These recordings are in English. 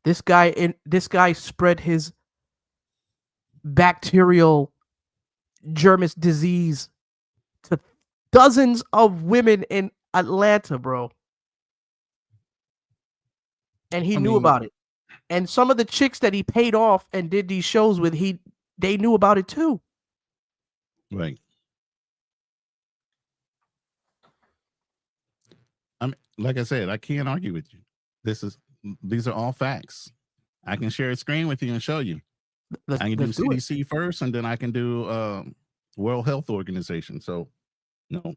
This guy spread his bacterial germis disease to dozens of women in Atlanta, bro. And he knew about it. And some of the chicks that he paid off and did these shows with, they knew about it too. Right. I mean, like I said, I can't argue with you. These are all facts. I can share a screen with you and show you. I can do CDC first, and then I can do World Health Organization. So, no,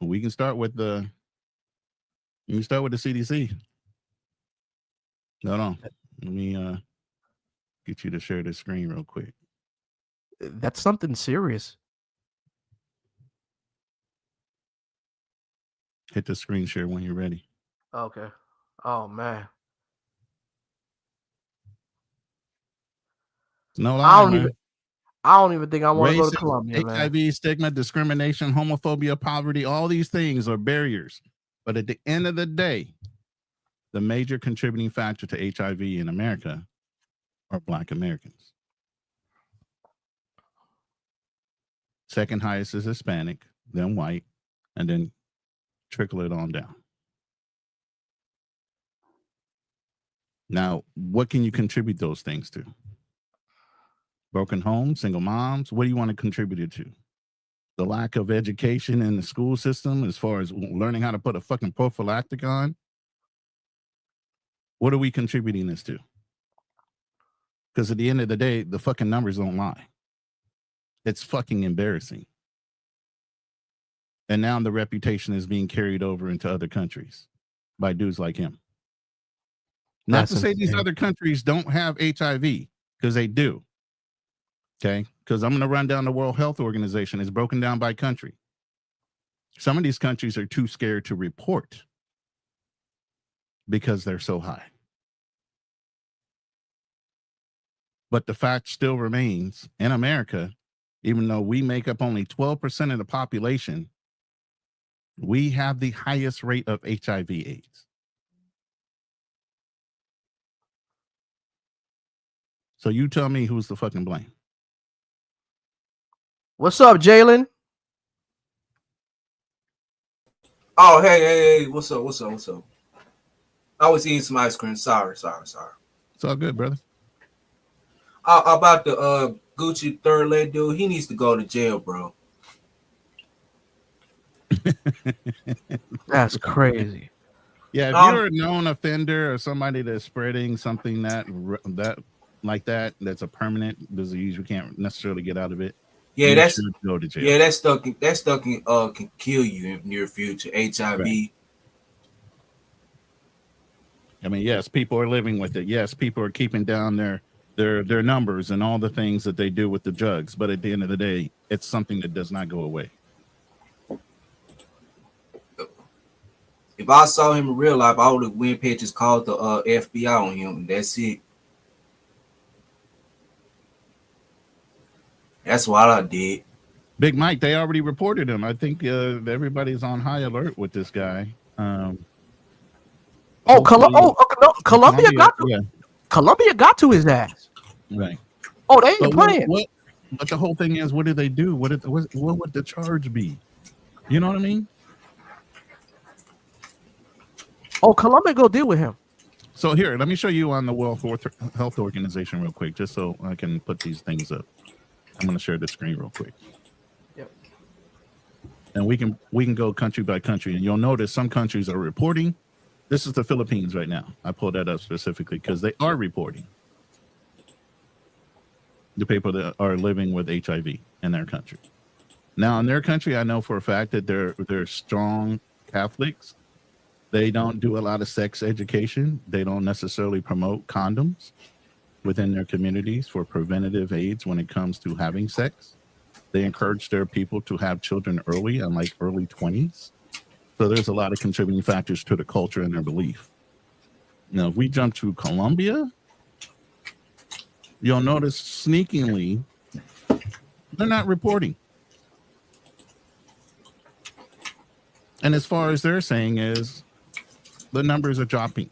we can start with the. You can start with the CDC. No. Let me get you to share the screen real quick. That's something serious. Hit the screen share when you're ready. Okay. Oh man. No lie, I don't even think I want to go to Racism, Colombia, man. HIV, stigma, discrimination, homophobia, poverty, all these things are barriers. But at the end of the day, the major contributing factor to HIV in America are Black Americans. Second highest is Hispanic, then white, and then trickle it on down. Now, what can you contribute those things to? Broken homes, single moms. What do you want to contribute it to? The lack of education in the school system as far as learning how to put a fucking prophylactic on? What are we contributing this to? Because at the end of the day, the fucking numbers don't lie. It's fucking embarrassing. And now the reputation is being carried over into other countries by dudes like him. Not to say these other countries don't have HIV, because they do. Okay? Because I'm going to run down the World Health Organization. It's broken down by country. Some of these countries are too scared to report because they're so high. But the fact still remains, in America, even though we make up only 12% of the population, we have the highest rate of HIV/AIDS. So you tell me who's the fucking blame. What's up, Jalen? Oh, hey, what's up? I was eating some ice cream. Sorry. It's all good, brother. About the Gucci third leg dude, he needs to go to jail, bro. That's crazy. Yeah, if you're a known offender or somebody that's spreading something that like that's a permanent disease, you can't necessarily get out of it. Yeah, that's go to jail. Yeah, that stuff can kill you in near future. HIV. Right. I mean, yes, people are living with it. Yes, people are keeping down their numbers and all the things that they do with the drugs. But at the end of the day, it's something that does not go away. If I saw him in real life, I would have went pictures, called the FBI on him. That's it. That's what I did. Big Mike, they already reported him. I think everybody's on high alert with this guy. Colombia got to his ass. Right. Oh, they ain't playing. But the whole thing is, what did they do? What would the charge be? You know what I mean? Oh, Colombia go deal with him. So here, let me show you on the World Health Organization real quick, just so I can put these things up. I'm going to share the screen real quick. Yep. And we can go country by country, and you'll notice some countries are reporting. This is the Philippines right now. I pulled that up specifically because they are reporting the people that are living with HIV in their country. Now, in their country, I know for a fact that they're strong Catholics. They don't do a lot of sex education. They don't necessarily promote condoms within their communities for preventative aids when it comes to having sex. They encourage their people to have children early, unlike early 20s. So there's a lot of contributing factors to the culture and their belief. Now, if we jump to Colombia, you'll notice sneakingly, they're not reporting. And as far as they're saying is, the numbers are dropping.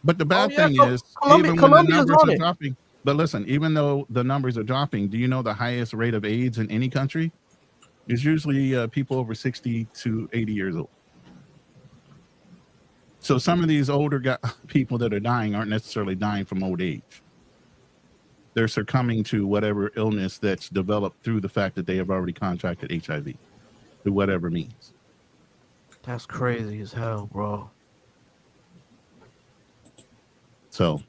But the bad thing is, Colombia, even when the Colombia's numbers on are it. dropping, but listen, even though the numbers are dropping, do you know the highest rate of AIDS in any country is usually people over 60 to 80 years old. So some of these older people that are dying aren't necessarily dying from old age. They're succumbing to whatever illness that's developed through the fact that they have already contracted HIV, through whatever means. That's crazy as hell, bro. So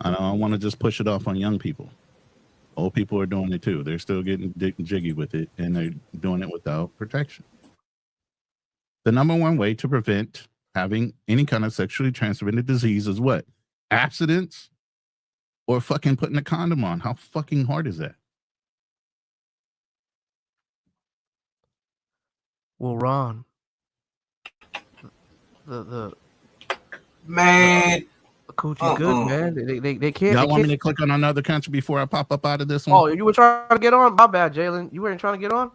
I don't want to just push it off on young people. Old people are doing it too. They're still getting jiggy with it, and they're doing it without protection. The number one way to prevent having any kind of sexually transmitted disease is what? Abstinence or fucking putting a condom on. How fucking hard is that? Well, Ron, the Man, coochie good, man. They can't. Y'all want me to click on another country before I pop up out of this one? Oh, you were trying to get on? My bad, Jalen. You weren't trying to get on?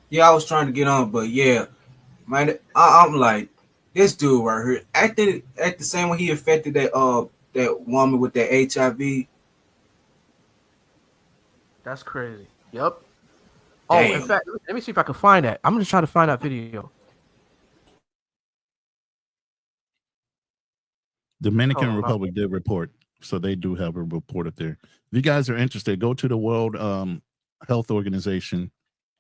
yeah, I was trying to get on, but yeah, man, I'm like, this dude right here acted the same way he affected that woman with that HIV. That's crazy. Yep. Oh, in fact, let me see if I can find that. I'm gonna try to find that video. Dominican Republic did report, so they do have a report up there. If you guys are interested, go to the World Health Organization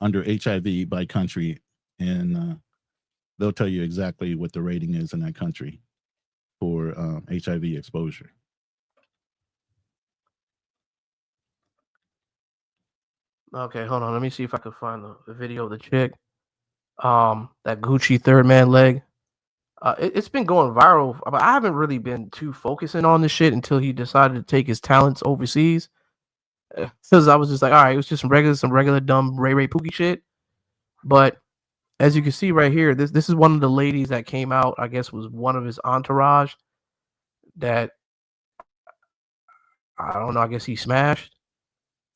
under HIV by country, and they'll tell you exactly what the rating is in that country for HIV exposure. Okay, hold on. Let me see if I can find the video of the chick. That Gucci third man leg. It's been going viral, but I haven't really been too focusing on this shit until he decided to take his talents overseas. Because I was just like, all right, it was just some regular dumb Ray Pookie shit. But as you can see right here, this is one of the ladies that came out. I guess was one of his entourage that I don't know. I guess he smashed,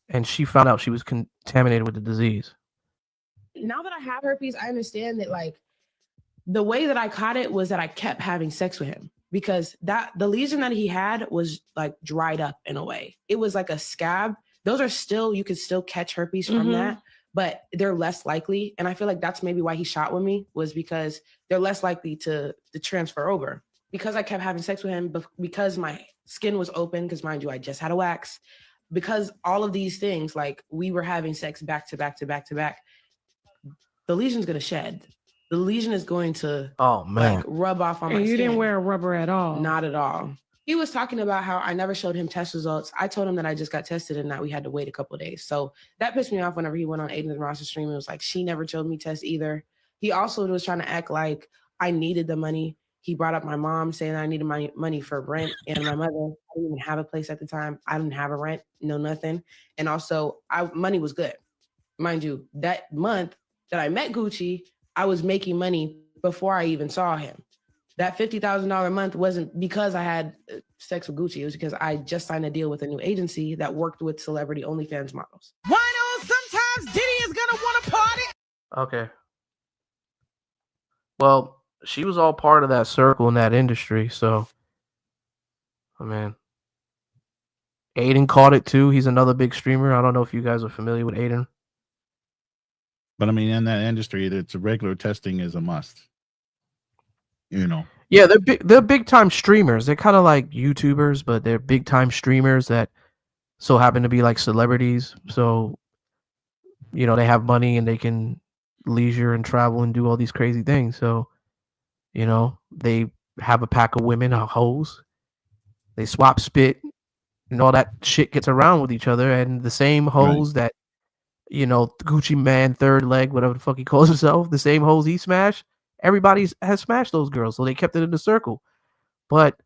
and she found out she was contaminated with the disease. Now that I have herpes, I understand that like the way that I caught it was that I kept having sex with him because the lesion that he had was like dried up in a way. It was like a scab. Those are still, you could still catch herpes from that, but they're less likely. And I feel like that's maybe why he shot with me, was because they're less likely to transfer over. Because I kept having sex with him, because my skin was open, because mind you, I just had a wax. Because all of these things, like we were having sex back to back to back to back, the lesion's going to shed. The lesion is going to like rub off on my skin. You didn't wear a rubber at all? Not at all. He was talking about how I never showed him test results. I told him that I just got tested and that we had to wait a couple of days. So that pissed me off whenever he went on Aiden and Ross's stream. It was like, she never showed me tests either. He also was trying to act like I needed the money. He brought up my mom saying I needed my money for rent, and my mother, I didn't even have a place at the time. I didn't have a rent, no nothing. And also money was good. Mind you, that month that I met Gucci, I was making money before I even saw him. That $50,000 a month wasn't because I had sex with Gucci. It was because I just signed a deal with a new agency that worked with celebrity OnlyFans models. Why don't sometimes Diddy is gonna want to party? Okay. Well, she was all part of that circle in that industry, so I mean, Aiden caught it too. He's another big streamer. I don't know if you guys are familiar with Aiden. But I mean, in that industry, it's regular testing is a must. You know. Yeah, they're big time streamers. They're kind of like YouTubers, but they're big time streamers that so happen to be like celebrities. So, you know, they have money and they can leisure and travel and do all these crazy things. So, you know, they have a pack of women, hoes. They swap spit and all that shit gets around with each other. And the same hoes that, you know, Gucci Man, third leg, whatever the fuck he calls himself, the same hoes he smashed, everybody has smashed those girls. So they kept it in the circle. But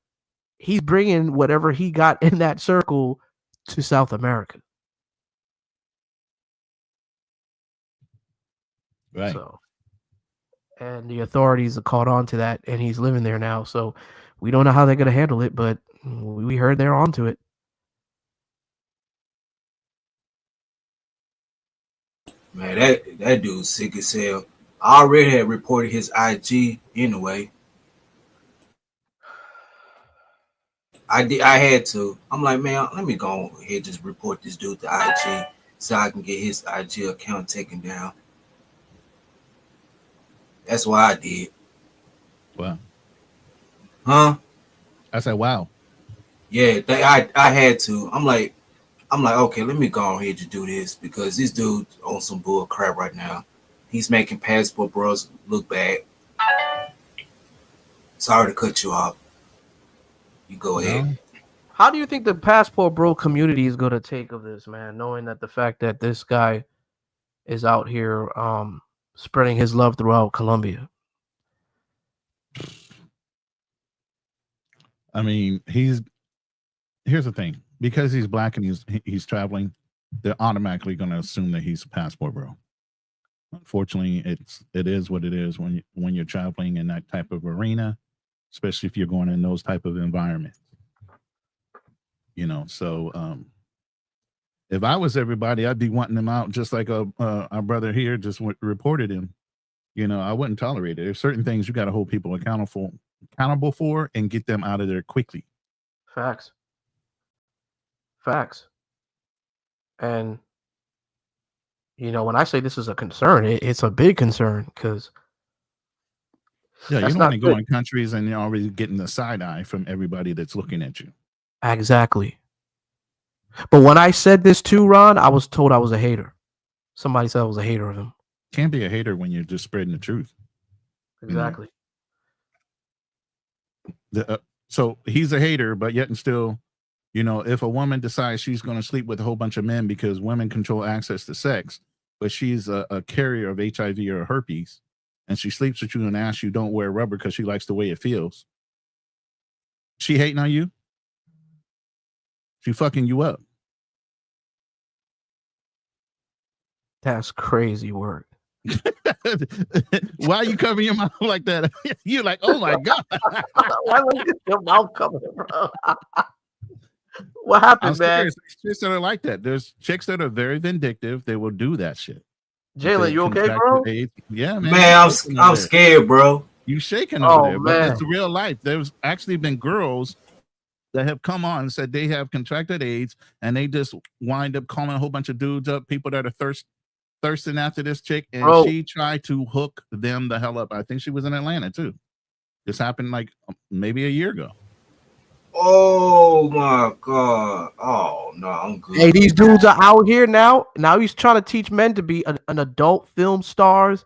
he's bringing whatever he got in that circle to South America. Right. So, and the authorities are caught on to that, and he's living there now. So we don't know how they're going to handle it, but we heard they're onto it. Man, that dude's sick as hell. I already had reported his IG anyway. I had to. I'm like, man, let me go ahead and just report this dude to IG so I can get his IG account taken down. That's why I did. Wow. Huh? I said, wow. Yeah, I had to. I'm like, okay, let me go ahead and do this because this dude on some bull crap right now. He's making passport bros look bad. Sorry to cut you off. You go ahead. No. How do you think the passport bro community is gonna take of this, man? Knowing that the fact that this guy is out here spreading his love throughout Colombia. I mean, here's the thing. Because he's black and he's traveling, they're automatically going to assume that he's a passport bro. Unfortunately, it is what it is when you're traveling in that type of arena, especially if you're going in those type of environments. You know, so if I was everybody, I'd be wanting them out just like our brother here just reported him. You know, I wouldn't tolerate it. There's certain things you got to hold people accountable for and get them out of there quickly. Facts. And you know, when I say this is a concern, it's a big concern because yeah, you don't want to go in countries and you're already getting the side eye from everybody that's looking at you. Exactly. But when I said this too, Ron, I was told I was a hater. Somebody said I was a hater of him. Can't be a hater when you're just spreading the truth. Exactly. You know? So he's a hater, but yet and still, you know, if a woman decides she's going to sleep with a whole bunch of men because women control access to sex, but she's a carrier of HIV or herpes, and she sleeps with you and asks you don't wear rubber because she likes the way it feels, she hating on you? She fucking you up. That's crazy work. Why are you covering your mouth like that? You're like, oh my God. Why was your mouth covered, bro? What happened, man? There's chicks that are like that. There's chicks that are very vindictive. They will do that shit. Jalen, you okay, bro? Yeah, man. Man, I'm scared, bro. You shaking over there, man. but it's real life. There's actually been girls that have come on and said they have contracted AIDS, and they just wind up calling a whole bunch of dudes up, people that are thirsting after this chick, and she tried to hook them the hell up. I think she was in Atlanta too. This happened like maybe a year ago. Oh my God. Oh no, I'm good. Hey, these dudes are out here now. Now he's trying to teach men to be an adult film stars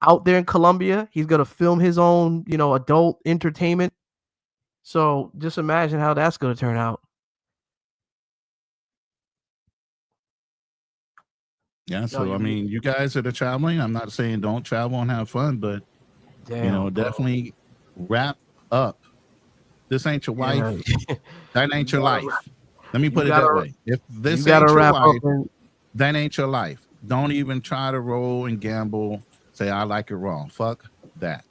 out there in Colombia. He's gonna film his own, you know, adult entertainment. So just imagine how that's gonna turn out. Yeah, so I mean, you guys that are traveling, I'm not saying don't travel and have fun, but Damn, you know, definitely wrap up. This ain't your wife. That ain't your life. Let me put it that way. If this ain't your life, that ain't your life. Don't even try to roll and gamble. Say I like it raw. Fuck that.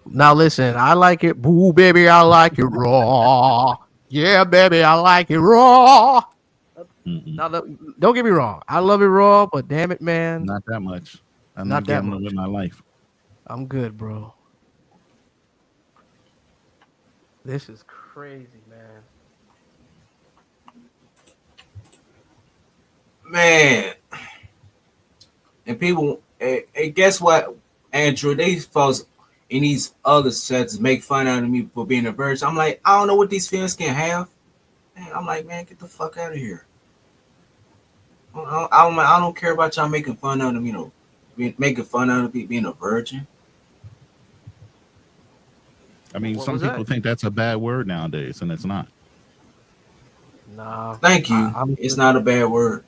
Now listen, I like it. Boo, baby, I like it raw. Yeah, baby, I like it raw. Now, don't get me wrong. I love it raw, but damn it, man. Not that much. I'm not gambling with my life. I'm good, bro. This is crazy, man. Man. And people, guess what, Andrew? These folks in these other sets make fun out of me for being a virgin. I'm like, I don't know what these fans can have. Man, I'm like, man, get the fuck out of here. I don't care about y'all making fun out of me, you know, making fun out of me being a virgin. I mean, some people think that's a bad word nowadays, and it's not. Nah. Thank you. It's not a bad word.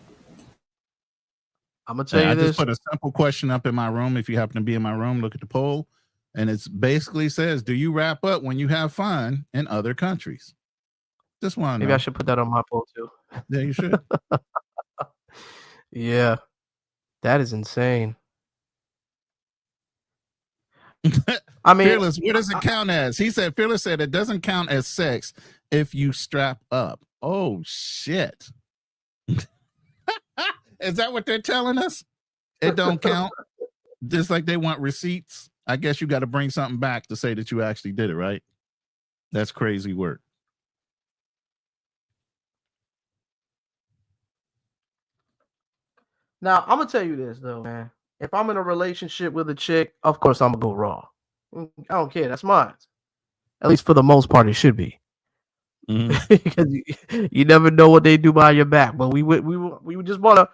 I'm gonna tell you this. I just put a simple question up in my room. If you happen to be in my room, look at the poll, and it's basically says, "Do you wrap up when you have fun in other countries?" Just one. Maybe I should put that on my poll too. Yeah, you should. Yeah, that is insane. I mean, Fearless, what does it count as? He said, Fearless said it doesn't count as sex if you strap up. Oh, shit. Is that what they're telling us? It don't count? Just like they want receipts? I guess you got to bring something back to say that you actually did it, right? That's crazy work. Now, I'm gonna tell you this though, man. If I'm in a relationship with a chick, of course I'm gonna go raw. I don't care. That's mine. At least for the most part, it should be. Mhm. Because you never know what they do behind your back. But we would just want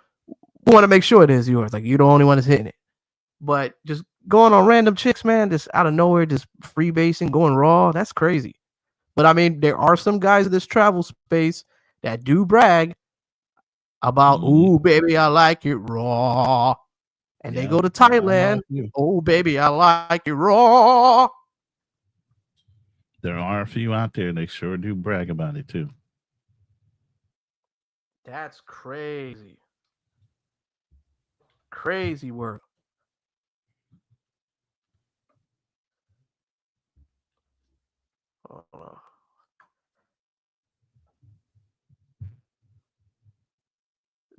to make sure it is yours. Like you're the only one that's hitting it. But just going on random chicks, man, just out of nowhere, just freebasing, going raw, that's crazy. But I mean, there are some guys in this travel space that do brag about, ooh, baby, I like it raw. And they go to Thailand. Oh, baby, I like it raw. There are a few out there. They sure do brag about it too. That's crazy. Crazy work.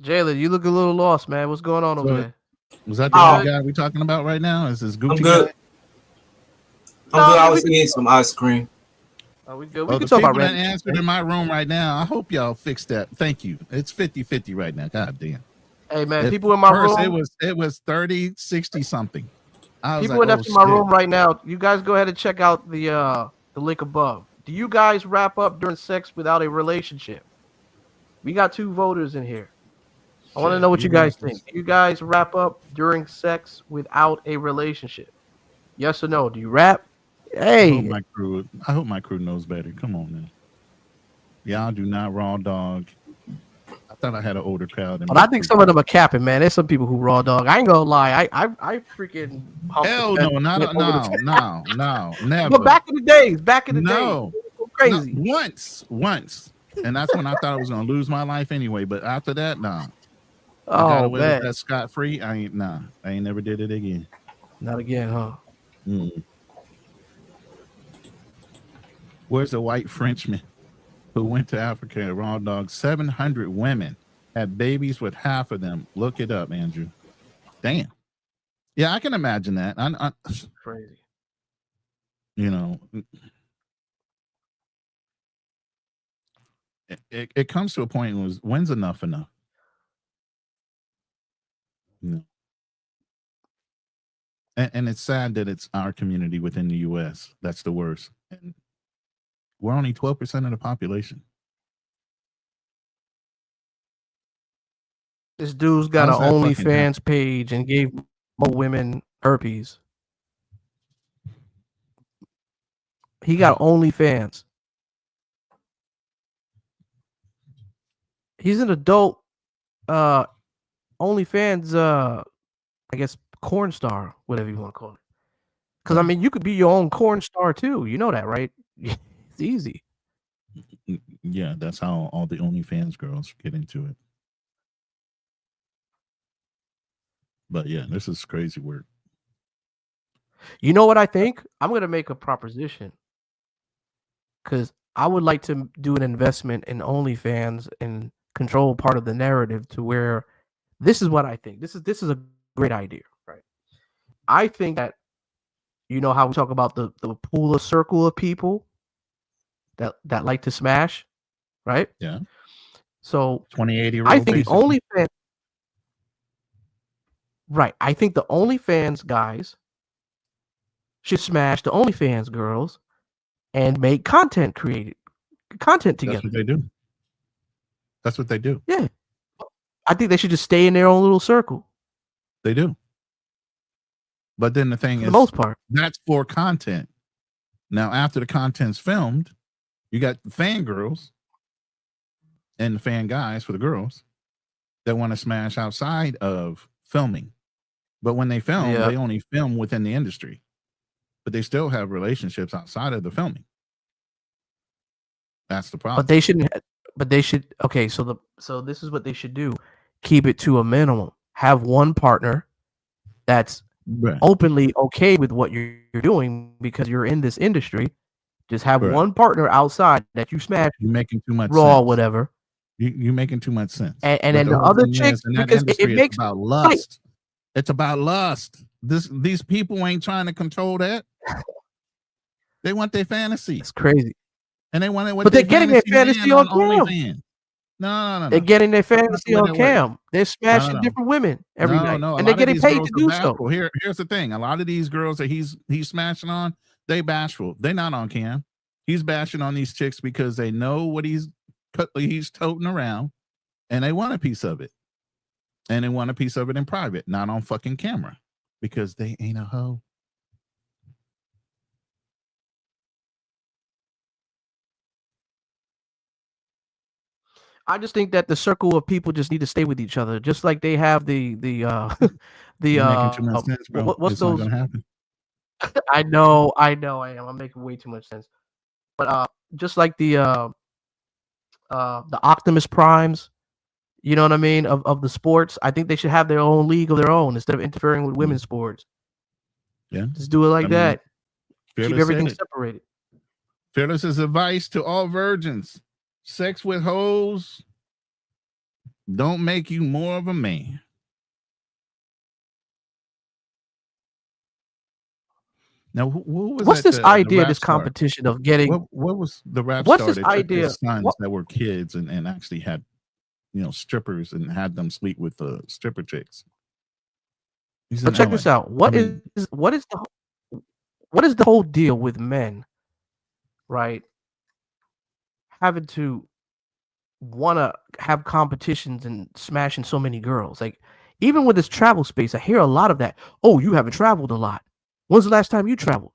Jalen, you look a little lost, man. What's going on over there? Was that the other guy we talking about right now? Is this Gucci I'm good. guy? I'm good. I was eating some ice cream. Oh, we good. We can the talk about people that random answered in my room right now, I hope y'all fix that. Thank you. It's 50-50 right now. God damn. Hey, man, people in my room. It was 30, 60 something. People in my room right now, you guys go ahead and check out the link above. Do you guys wrap up during sex without a relationship? We got 2 voters in here. I want to know what you guys think. Do you guys wrap up during sex without a relationship? Yes or no? Do you rap? Hey, I hope my crew knows better. Come on, man. Y'all do not raw dog. I thought I had an older crowd. But I think some of them are capping, man. There's some people who raw dog. I ain't gonna lie. I freaking hell no, no, never. But back in the days, crazy. Once, and that's when I thought I was gonna lose my life anyway. But after that, nah. Oh man, that's scot free. I ain't never did it again. Not again, huh? Mm. Where's the white Frenchman who went to Africa and raw dog 700 women, had babies with half of them? Look it up, Andrew. Damn. Yeah, I can imagine that. Crazy. You know, it comes to a point when's enough enough? No. And it's sad that it's our community within the U.S. that's the worst. And we're only 12% of the population. This dude's got an OnlyFans page and gave more women herpes. He got OnlyFans. He's an adult OnlyFans I guess corn star, whatever you want to call it. Because I mean, you could be your own corn star too. You know that, right? It's easy. Yeah, that's how all the OnlyFans girls get into it. But yeah, this is crazy work. You know what I think? I'm gonna make a proposition because I would like to do an investment in OnlyFans and control part of the narrative to where this is what I think. This is a great idea, right? I think that you know how we talk about the pool of circle of people that like to smash, right? Yeah. So 20-80 rule. I think the OnlyFans, right? I think the OnlyFans guys should smash the OnlyFans girls and make content together. That's what they do. That's what they do. Yeah. I think they should just stay in their own little circle. They do. But then the thing is, for the most part, that's for content. Now, after the content's filmed, you got the fan girls and the fan guys for the girls that want to smash outside of filming. But when they film, they only film within the industry. But they still have relationships outside of the filming. That's the problem. But they shouldn't. But they should. Okay, so this is what they should do: keep it to a minimum. Have one partner that's openly okay with what you're doing because you're in this industry. Just have one partner outside that you smash. You're making too much raw, sense. Whatever. You're making too much sense. And then the other chicks, because it makes about lust. Right. It's about lust. These people ain't trying to control that. They want their fantasy. It's crazy. And they want it. But they're getting their fantasy on camera. No. They're getting their That's not fantasy the way on that works. cam. They're smashing No. different women every No, night, no. A and they're lot of getting these paid girls to are do so. bashful. Here's the thing. A lot of these girls that he's smashing on, they bashful. They're not on cam. He's bashing on these chicks because they know what he's toting around, and they want a piece of it. And they want a piece of it in private, not on fucking camera, because they ain't a hoe. I just think that the circle of people just need to stay with each other, just like they have the You're making too much sense, bro. what's It's not those? gonna happen. I know, I am. I'm making way too much sense. But just like the Optimus Primes, you know what I mean, of the sports, I think they should have their own league of their own instead of interfering with women's sports. Yeah. Just do it like that. Keep Fearless everything said it. separated. Fearless's advice to all virgins: sex with hoes don't make you more of a man. Now, what was What's that, this the idea, rap this star? competition of getting? What was the rap What's star this that took idea? his sons What, that were kids and actually had, strippers and had them sleep with the stripper chicks? He's but in check LA. this out. I mean, What is the whole deal with men, right? Having to want to have competitions and smashing so many girls. Like, even with this travel space, I hear a lot of that. Oh, you haven't traveled a lot. When's the last time you traveled?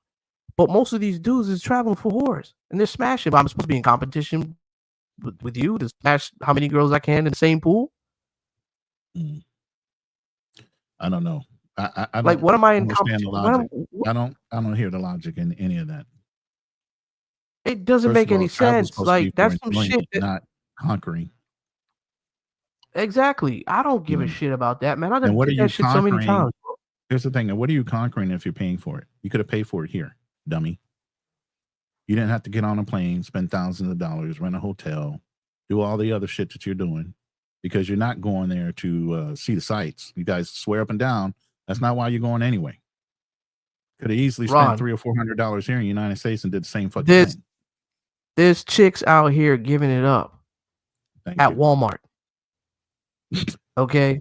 But most of these dudes is traveling for whores and they're smashing. But I'm supposed to be in competition with you to smash how many girls I can in the same pool. I don't know. I don't Like, what am I in understand the competition? logic. I don't hear the logic in any of that. It doesn't First make of all, any travel's sense. supposed to be Like, for that's some enjoyment, shit. not conquering. Exactly. I don't give a Yeah. shit about that, man. I And done what are did you that shit so many conquering? times. Here's the thing. What are you conquering if you're paying for it? You could have paid for it here, dummy. You didn't have to get on a plane, spend thousands of dollars, rent a hotel, do all the other shit that you're doing, because you're not going there to see the sights. You guys swear up and down that's not why you're going anyway. Could have easily spent Ron, $300 or $400 here in the United States and did the same fucking there's thing. there's chicks out here giving it up Thank at you. Walmart. Okay.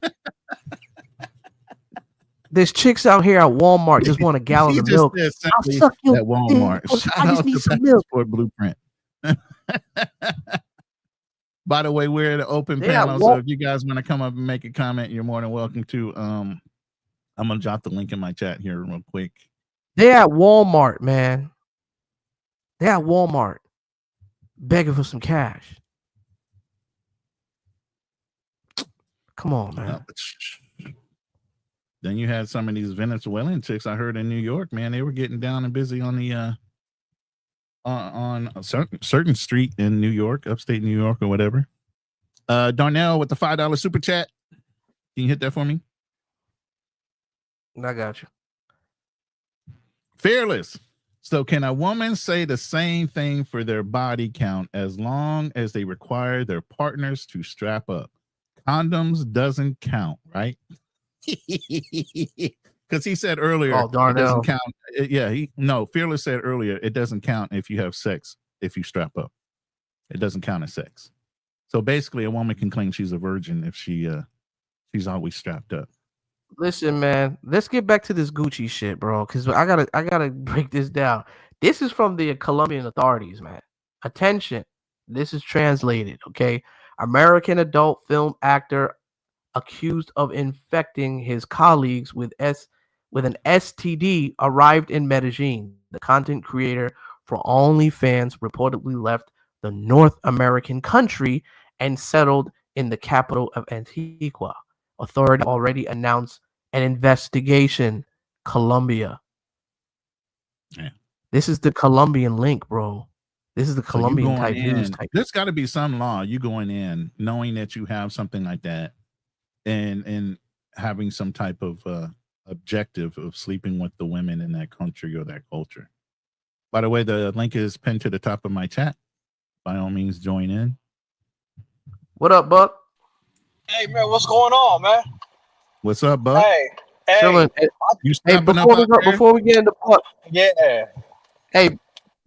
There's chicks out here at Walmart just want a gallon He of just milk. said I'll simply suck your at Walmart. dick. Shout I just out need to some milk. Passport Blueprint. By the way, we're at an open They at panel, so if you guys want to come up and make a comment, you're more than welcome to. I'm gonna drop the link in my chat here real quick. They're at Walmart, man. They're at Walmart begging for some cash. Come on, man. Then you had some of these Venezuelan chicks I heard in New York, man. They were getting down and busy on the on a certain street in New York, upstate New York or whatever. Darnell with the $5 super chat. Can you hit that for me? I got you. Fearless. So can a woman say the same thing for their body count as long as they require their partners to strap up? Condoms doesn't count, right? Because he said earlier, Oh, it doesn't Darnell. count. Fearless said earlier, it doesn't count if you have sex, if you strap up. It doesn't count as sex. So basically, a woman can claim she's a virgin if she's always strapped up. Listen, man, let's get back to this Gucci shit, bro. Because I gotta break this down. This is from the Colombian authorities, man. Attention, this is translated. Okay, American adult film actor accused of infecting his colleagues with an STD arrived in Medellin. The content creator for OnlyFans reportedly left the North American country and settled in the capital of Antigua. Authority already announced an investigation. Colombia. Yeah. This is the Colombian link, bro. This is the So Colombian type news type. There's got to be some law. You going in knowing that you have something like that, and having some type of objective of sleeping with the women in that country or that culture. By the way, the link is pinned to the top of my chat. By all means, join in. What up, Buck? Hey man, what's going on, man? What's up, Buck? Hey, Chilling. You Hey, stepping up out there? before we get into Buck, yeah. hey,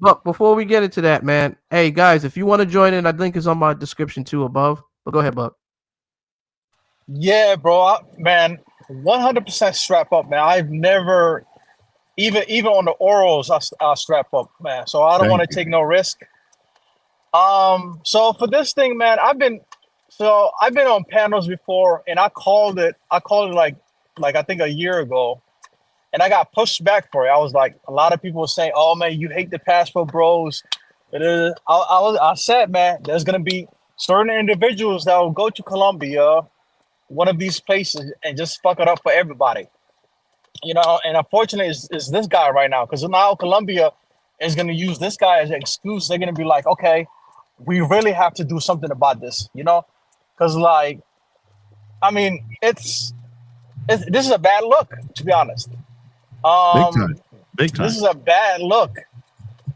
Buck, before we get into that, man. Hey guys, if you want to join in, that link is on my description too above. But go ahead, Buck. Yeah, bro, man, 100% strap up, man. I've never even on the orals, I strap up, man. So I don't want to Thank you. take no risk. So for this thing, man, I've been on panels before, and I called it like I think a year ago, and I got pushed back for it. I was like, a lot of people were saying, "Oh man, you hate the passport bros." I said, man, there's gonna be certain individuals that will go to Colombia, one of these places, and just fuck it up for everybody. You know, and unfortunately, it's this guy right now, because now Colombia is gonna use this guy as an excuse. They're gonna be like, okay, we really have to do something about this, you know, because like, I mean, this is a bad look, to be honest. Big time. Big time. This is a bad look,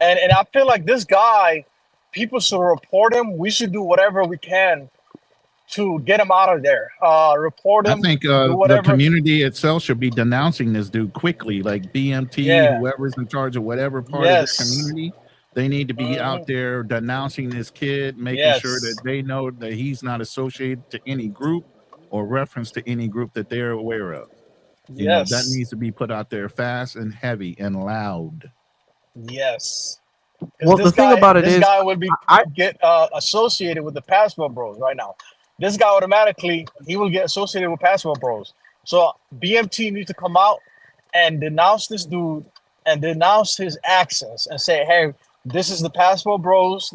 and I feel like this guy, people should report him. We should do whatever we can to get him out of there. Report I him. think Do the whatever. community itself should be denouncing this dude quickly. Like BMT, Yeah. whoever's in charge of whatever part of this community, they need to be out there denouncing this kid, making sure that they know that he's not associated to any group or reference to any group that they're aware of. You know, that needs to be put out there fast and heavy and loud. Yes. Well, the thing about it this is, guy would be get associated with the passport bros right now. This guy automatically he will get associated with passport bros. So BMT needs to come out and denounce this dude and denounce his actions and say, hey, this is the passport bros.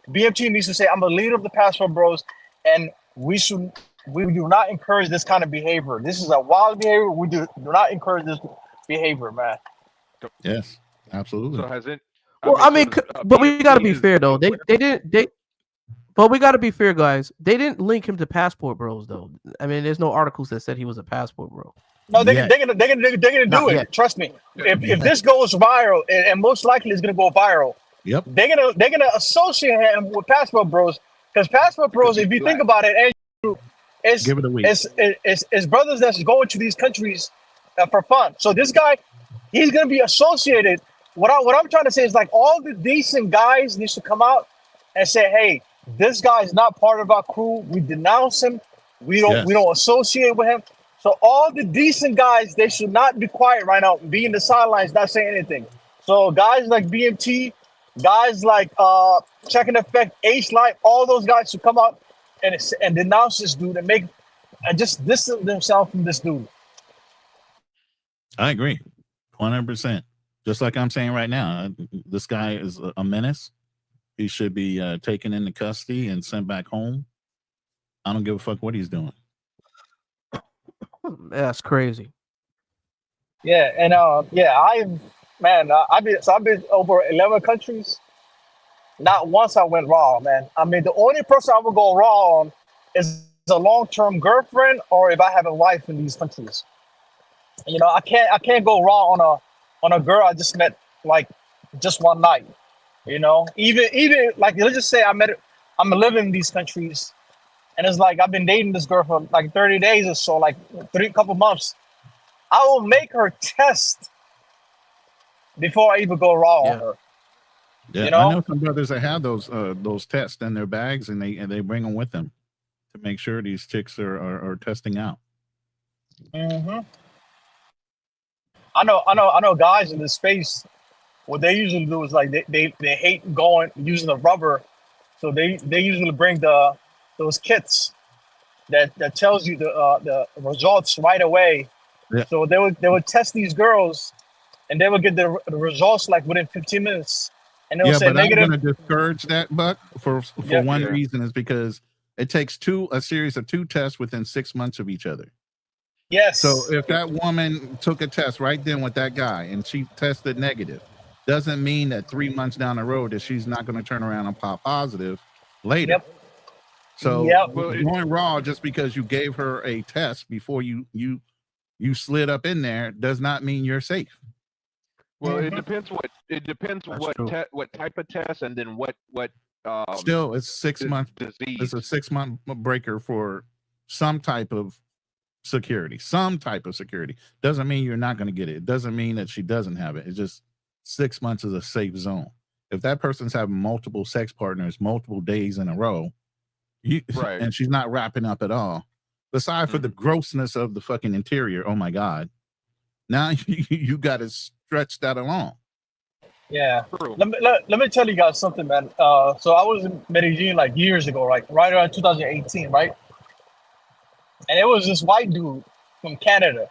BMT needs to say, I'm a leader of the passport bros, and we do not encourage this kind of behavior. This is a wild behavior. We do not encourage this behavior, man. Yes, absolutely. So has it? Well, I mean, but we got to be fair though. But we got to be fair, guys. They didn't link him to passport bros though. I mean, there's no articles that said he was a passport bro. No, they're gonna do it. Yet. Trust me. If this goes viral, and most likely it's gonna go viral. Yep. They're gonna associate him with passport bros, because passport bros, if you think about it, it's Give it a week. It's brothers that's going to these countries for fun. So this guy, he's gonna be associated. What I'm trying to say is, like, all the decent guys needs to come out and say, hey, this guy is not part of our crew. We denounce him. We don't associate with him. So all the decent guys, they should not be quiet right now, be in the sidelines, not saying anything. So guys like BMT, guys like Check and Effect, H-Light, all those guys should come out and denounce this dude and just distance themselves from this dude. I agree, 100%. Just like I'm saying right now, this guy is a menace. He should be taken into custody and sent back home. I don't give a fuck what he's doing. That's crazy. Yeah, and I've been over 11 countries. Not once I went raw, man. I mean, the only person I would go raw on is a long-term girlfriend, or if I have a wife in these countries. You know, I can't go raw on a girl I just met like just one night. You know, even like, let's just say I'm living in these countries, and it's like I've been dating this girl for like 30 days or so, like couple months. I will make her test before I even go raw on her. Yeah, you know? I know some brothers that have those tests in their bags, and they bring them with them to make sure these chicks are testing out. Mm-hmm. I know guys in this space. What they usually do is, like, they hate using the rubber, so they usually bring those kits that tells you the results right away. Yeah. So they would test these girls, and they would get the results like within 15 minutes, and they would say negative. I'm going to discourage that, Buck, for one reason, is because it takes a series of 2 tests within 6 months of each other. Yes. So if that woman took a test right then with that guy and she tested negative, doesn't mean that 3 months down the road that she's not going to turn around and pop positive later. Yep. So Yep. going raw just because you gave her a test before you slid up in there does not mean you're safe. Well, it depends what type of test, and then what still it's 6 months disease. It's a 6 month breaker for some type of security. Doesn't mean you're not going to get it. It doesn't mean that she doesn't have it. It's just 6 months is a safe zone. If that person's having multiple sex partners multiple days in a row, Right. And she's not wrapping up at all. Aside for the grossness of the fucking interior, oh my god! Now you got to stretch that along. Yeah. True. Let me tell you guys something, man. So I was in Medellin like years ago, like right around 2018, right? And it was this white dude from Canada,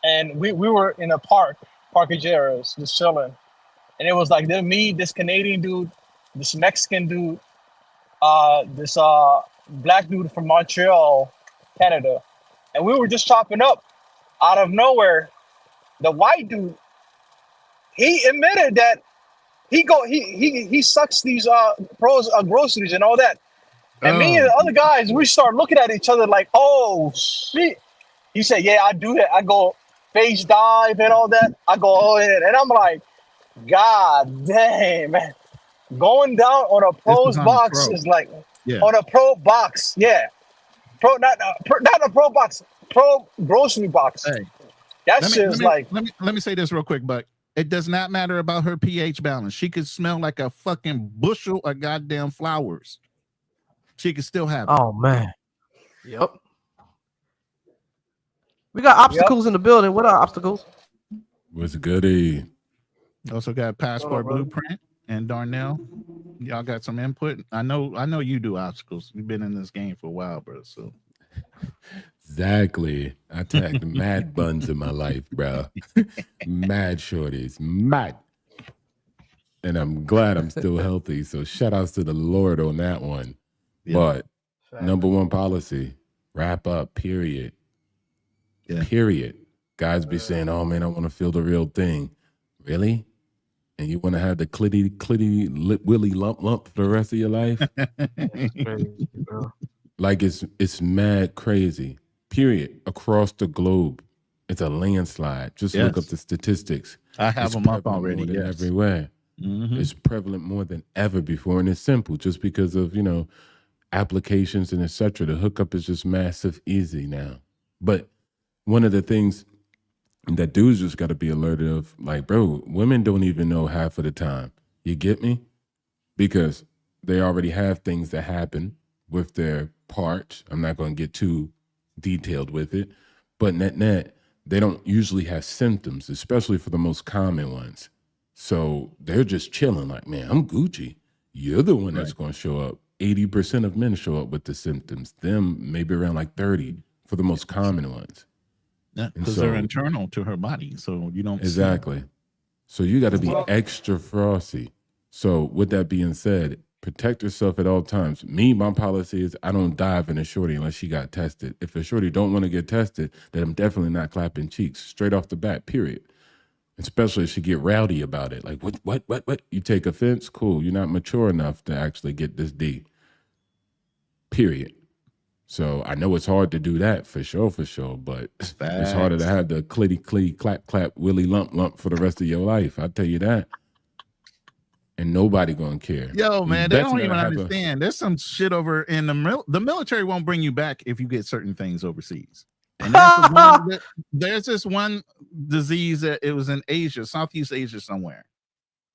and we were in a parkage areas, just chilling. And it was like me, this Canadian dude, this Mexican dude, this black dude from Montreal, Canada, and we were just chopping up. Out of nowhere, the white dude, he admitted that he sucks these groceries and all that. And me and the other guys, we start looking at each other like, oh shit. He said, yeah, I do that. I go face dive and all that. I go all in, and I'm like, God damn, man. Going down on a pro's box is like on a pro box, yeah. Not a pro box, pro grocery box. Hey, that shit is like. Let me say this real quick, but it does not matter about her pH balance. She could smell like a fucking bushel of goddamn flowers. She could still have it. Oh man. Yep. We got obstacles in the building. What are obstacles? What's goody? Also got Passport Blueprint and Darnell. Y'all got some input. I know you do obstacles. You've been in this game for a while, bro. So exactly. I tagged mad buns in my life, bro. Mad shorties. Mad. And I'm glad I'm still healthy. So shout outs to the Lord on that one. Yeah. But number one policy, wrap up, period. Yeah. Period. Guys be saying, oh man, I want to feel the real thing. Really? And you want to have the clitty willy lump for the rest of your life? Crazy, bro. Like it's mad crazy. Period. Across the globe. It's a landslide. Just look up the statistics. I have them up already. Yes. Everywhere. Mm-hmm. It's prevalent more than ever before. And it's simple just because of, applications and etc. The hookup is just massive easy now. But one of the things that dudes just got to be alerted of, like, bro, women don't even know half of the time. You get me? Because they already have things that happen with their parts. I'm not going to get too detailed with it. But net, they don't usually have symptoms, especially for the most common ones. So they're just chilling like, man, I'm Gucci. You're the one that's going to show up. 80% of men show up with the symptoms. Them maybe around like 30 for the most common ones. Yeah, because they're internal to her body, so you don't exactly. So you got to be extra frosty. So with that being said, protect yourself at all times. My policy is I don't dive in a shorty unless she got tested. If a shorty don't want to get tested, then I'm definitely not clapping cheeks straight off the bat. Period. Especially if she get rowdy about it. Like what? You take offense? Cool. You're not mature enough to actually get this D. Period. So I know it's hard to do that for sure, but it's harder to have the clitty, clap, willy lump for the rest of your life. I'll tell you that. And nobody gonna care. Yo, man, they don't even understand. There's some shit over in the military won't bring you back if you get certain things overseas. And there's this one disease that it was in Asia, Southeast Asia somewhere.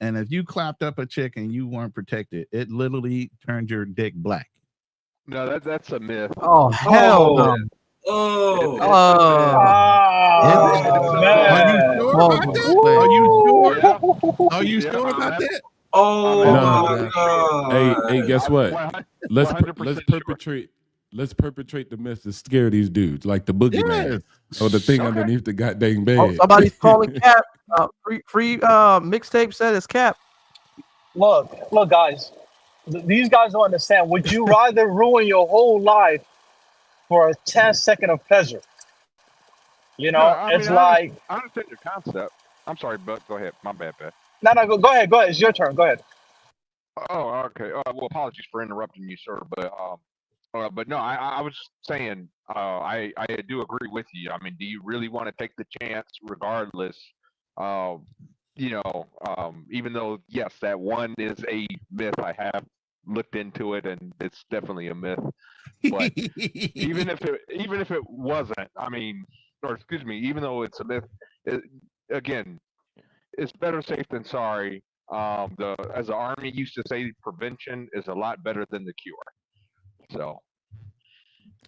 And if you clapped up a chick and you weren't protected, it literally turned your dick black. No, that's a myth. Oh hell no! Are you sure about that? Are you sure about that? Oh my God! Hey, guess what? Let's perpetrate the myth to scare these dudes, like the boogeyman or the thing underneath the goddamn bed. Oh, somebody's calling Cap. Free mixtape said it's Cap. Look, guys. These guys don't understand. Would you rather ruin your whole life for a 10-second of pleasure? I understand your concept. I'm sorry, but go ahead. My bad. No, go ahead. It's your turn. Go ahead. Oh, okay. Well, apologies for interrupting you, sir. But no, I was saying, I do agree with you. I mean, do you really want to take the chance, regardless? Even though, yes, that one is a myth. I have looked into it, and it's definitely a myth. But even if it wasn't, even though it's a myth, again, it's better safe than sorry. As the Army used to say, prevention is a lot better than the cure. So,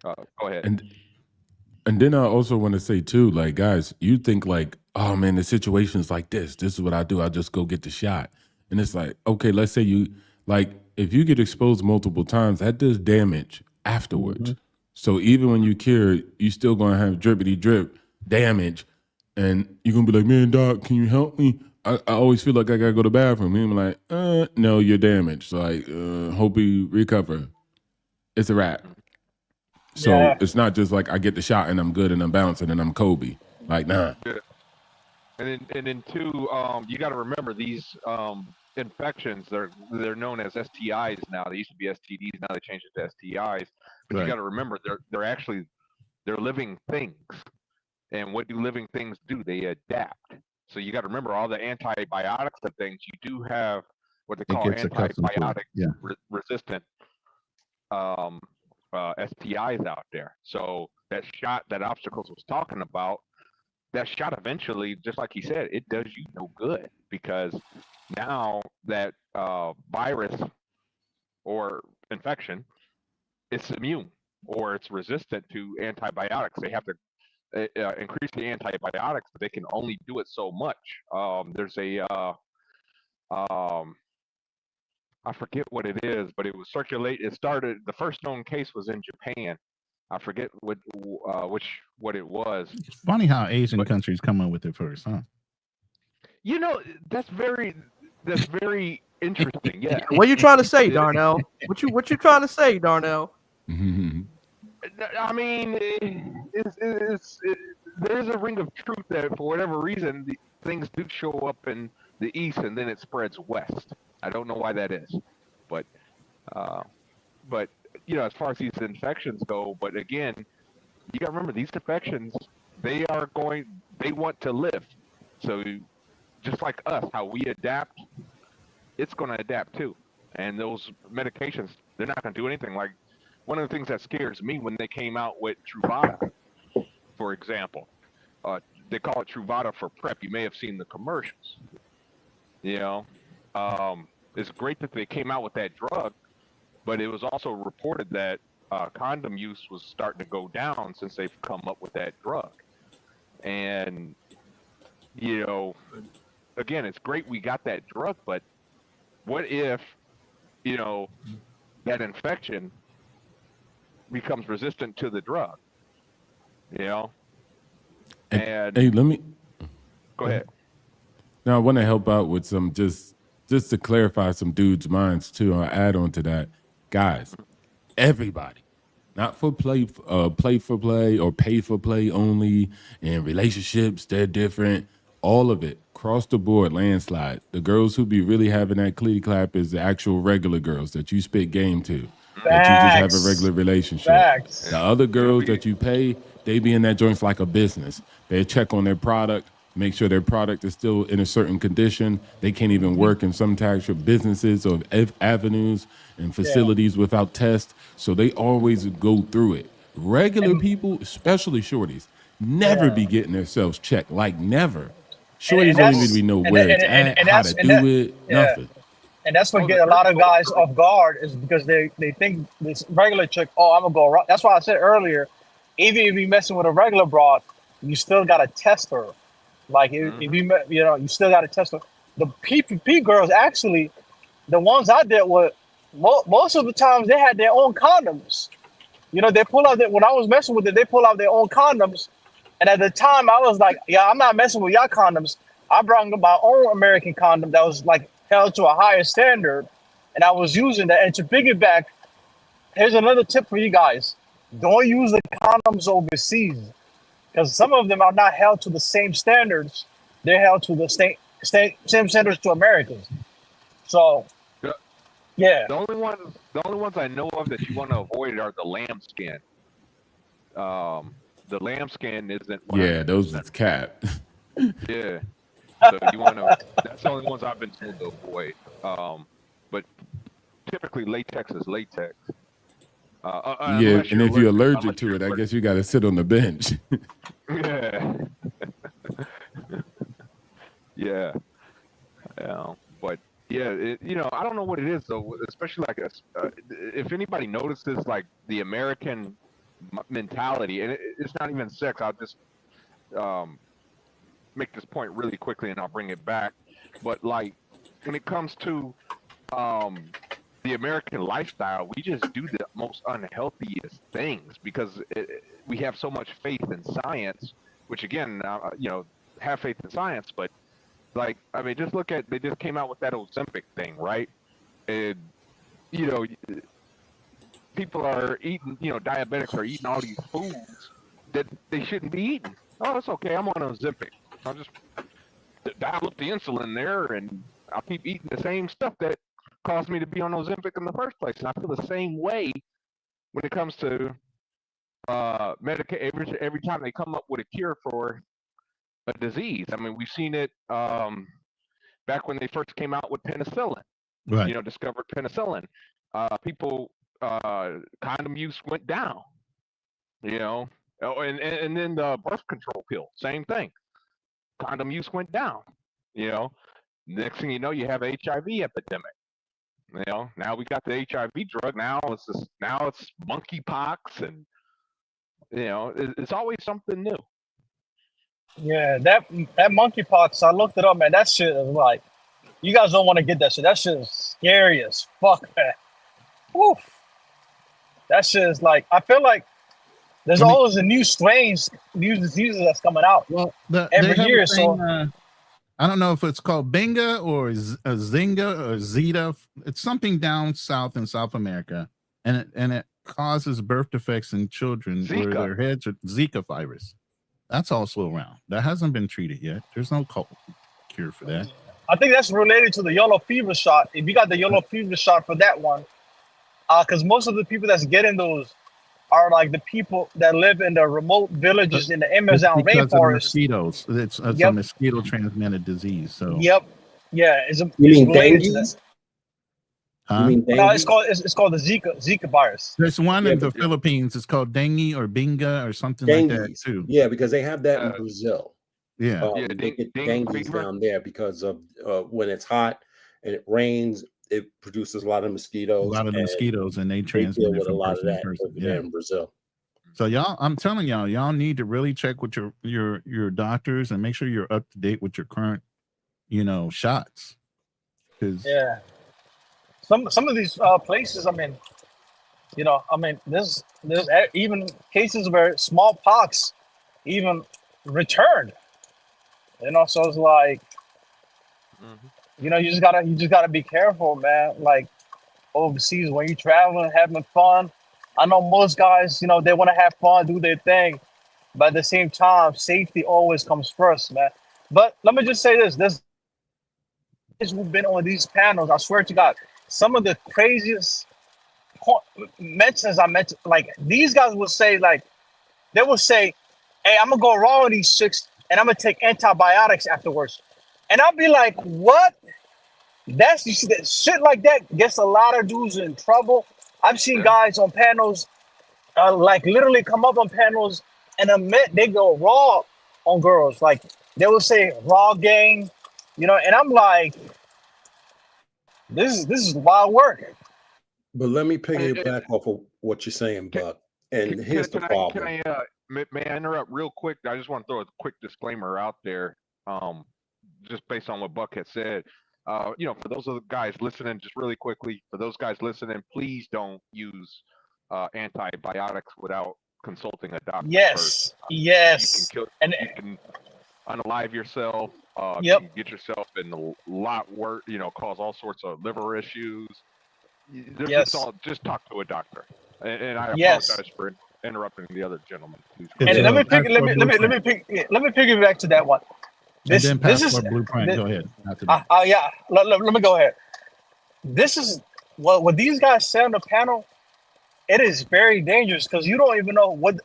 go ahead. And then I also want to say too, like, guys, you think like, oh man, the situation's like this. This is what I do. I just go get the shot. And it's like, okay, let's say you like if you get exposed multiple times, that does damage afterwards. So even when you cure, you still gonna have drippity drip damage. And you're gonna be like, man, doc, can you help me? I always feel like I gotta go to the bathroom. And I'm like, no, you're damaged. Like, hope you recover. It's a wrap. So Yeah. it's not just like I get the shot and I'm good and I'm bouncing and I'm Kobe. Like, nah. Yeah. And then two, you got to remember these infections. They're known as STIs now. They used to be STDs. Now they changed it to STIs. But you got to remember they're living things. And what do living things do? They adapt. So you got to remember all the antibiotics and things. You do have what they call antibiotic resistant STIs out there. So that shot that Obstacles was talking about, that shot eventually, just like he said, it does you no good because now that virus or infection, it's immune or it's resistant to antibiotics. They have to increase the antibiotics, but they can only do it so much. There's a I forget what it is, but it was circulate. It started. The first known case was in Japan. I forget what it was. It's funny how Asian countries come up with it first, huh? You know, that's very interesting. Yeah. What you trying to say, Darnell? What you trying to say, Darnell? I mean, there's a ring of truth that for whatever reason things do show up in the east and then it spreads west. I don't know why that is, but you know, as far as these infections go, but again, you got to remember these infections, they want to live. So just like us, how we adapt, it's going to adapt too. And those medications, they're not going to do anything. Like one of the things that scares me when they came out with Truvada, for example, they call it Truvada for PrEP. You may have seen the commercials. You know, it's great that they came out with that drug, but it was also reported that condom use was starting to go down since they've come up with that drug. And, you know, again, it's great we got that drug, but what if, you know, that infection becomes resistant to the drug, you know? And hey, let me go ahead. Now I want to help out with some just to clarify some dudes' minds too. I'll add on to that, guys. Everybody, not for play for play or pay for play only. And relationships, they're different. All of it, across the board, landslide. The girls who be really having that cleat clap is the actual regular girls that you spit game to. That you just have a regular relationship. Facts. The other girls that you pay, they be in that joints like a business. They check on their product, make sure their product is still in a certain condition. They can't even work in some types of businesses or avenues and facilities without tests. So they always go through it. Regular people, especially shorties, never be getting themselves checked. Like never. Shorties don't even know where it's at, how to do it, nothing. And that's what get a lot of guys off guard is because they think this regular chick, oh, I'm gonna go around. That's why I said earlier, even if you're messing with a regular broad, you still gotta test her. Like if you still gotta test her. The PPP girls actually, the ones I did with, most of the times they had their own condoms. You know, they pull out when I was messing with it, they pull out their own condoms. And at the time, I was like, yeah, I'm not messing with y'all condoms. I brought my own American condom that was like held to a higher standard, and I was using that. And to piggyback, here's another tip for you guys: don't use the condoms overseas, because some of them are not held to the same standards. They're held to the same standards to Americans. So, yeah. The only ones I know of that you want to avoid are the lambskin. The lambskin isn't. Yeah, those is cap. Yeah. So you want to. That's the only ones I've been told to avoid. But typically latex is latex. Yeah, and if you're allergic to it, I guess you got to sit on the bench. Yeah. Yeah. But Yeah, I don't know what it is though, especially like if anybody notices like the American mentality, and it's not even sex. I'll just um, make this point really quickly, and I'll bring it back. But like when it comes to the American lifestyle, we just do the most unhealthiest things because we have so much faith in science. Which again, have faith in science, but like, I mean, just look at, they just came out with that Ozempic thing, right? And, you know, people are eating, diabetics are eating all these foods that they shouldn't be eating. Oh, it's okay. I'm on Ozempic. I'll just dial up the insulin there and I'll keep eating the same stuff that caused me to be on Ozempic in the first place. And I feel the same way when it comes to medication. Every time they come up with a cure for a disease. I mean, we've seen it back when they first came out with penicillin. Right. Discovered penicillin. People condom use went down. Oh, and then the birth control pill, same thing. Condom use went down. Next thing you know, you have HIV epidemic. Now we got the HIV drug. Now it's monkeypox, and it's always something new. Yeah, that monkeypox, I looked it up, man. That shit is like, you guys don't want to get that shit. That shit is scary as fuck, man. Woof. That shit is like, I feel like there's always a new strains, new diseases that's coming out. Well, every year. So I don't know if it's called Benga or Zinga or Zeta. It's something down south in South America, and it causes birth defects in children where their heads are Zika virus. That's also around. That hasn't been treated yet. There's no cure for that. I think that's related to the yellow fever shot. If you got the yellow fever shot for that one, because most of the people that's getting those are like the people that live in the remote villages in the Amazon rainforest. Mosquitoes. It's a mosquito transmitted disease. So yeah, it's mean related dengue? to this. Huh? You mean dengue? No, it's called the Zika virus. There's one in the Philippines. It's called dengue or binga or something like that too. Yeah, because they have that in Brazil. Yeah, they get dengue down there because of when it's hot and it rains, it produces a lot of mosquitoes. And they transmit it with a from lot of person to that person. over there in Brazil. So I'm telling y'all need to really check with your doctors and make sure you're up to date with your current, shots. Yeah. Some of these places, there's even cases where smallpox even returned. So it's like, you just gotta be careful, man. Like overseas when you're traveling, having fun. I know most guys, they want to have fun, do their thing, but at the same time, safety always comes first, man. But let me just say this: who've been on these panels, I swear to God, some of the craziest mentions I mentioned, like these guys will say, like they will say, "Hey, I'm gonna go raw with these chicks, and I'm gonna take antibiotics afterwards," and I'll be like, "What?" You see that shit like that gets a lot of dudes in trouble. I've seen guys on panels, like literally come up on panels and admit they go raw on girls, like they will say raw gang, and I'm like, this is wild work. But let me piggyback off of what you're saying, Buck. And here's the problem. May I interrupt real quick? I just want to throw a quick disclaimer out there, just based on what Buck had said. For those of the guys listening, just really quickly, for those guys listening, please don't use antibiotics without consulting a doctor. Yes, first. yes. You can unalive yourself. You can get yourself in a lot worse. Cause all sorts of liver issues. Just talk to a doctor. And I apologize for interrupting the other gentleman. And let me piggyback to that one. This is Blueprint. Go ahead. Let me go ahead. This is what these guys say on the panel. It is very dangerous because you don't even know what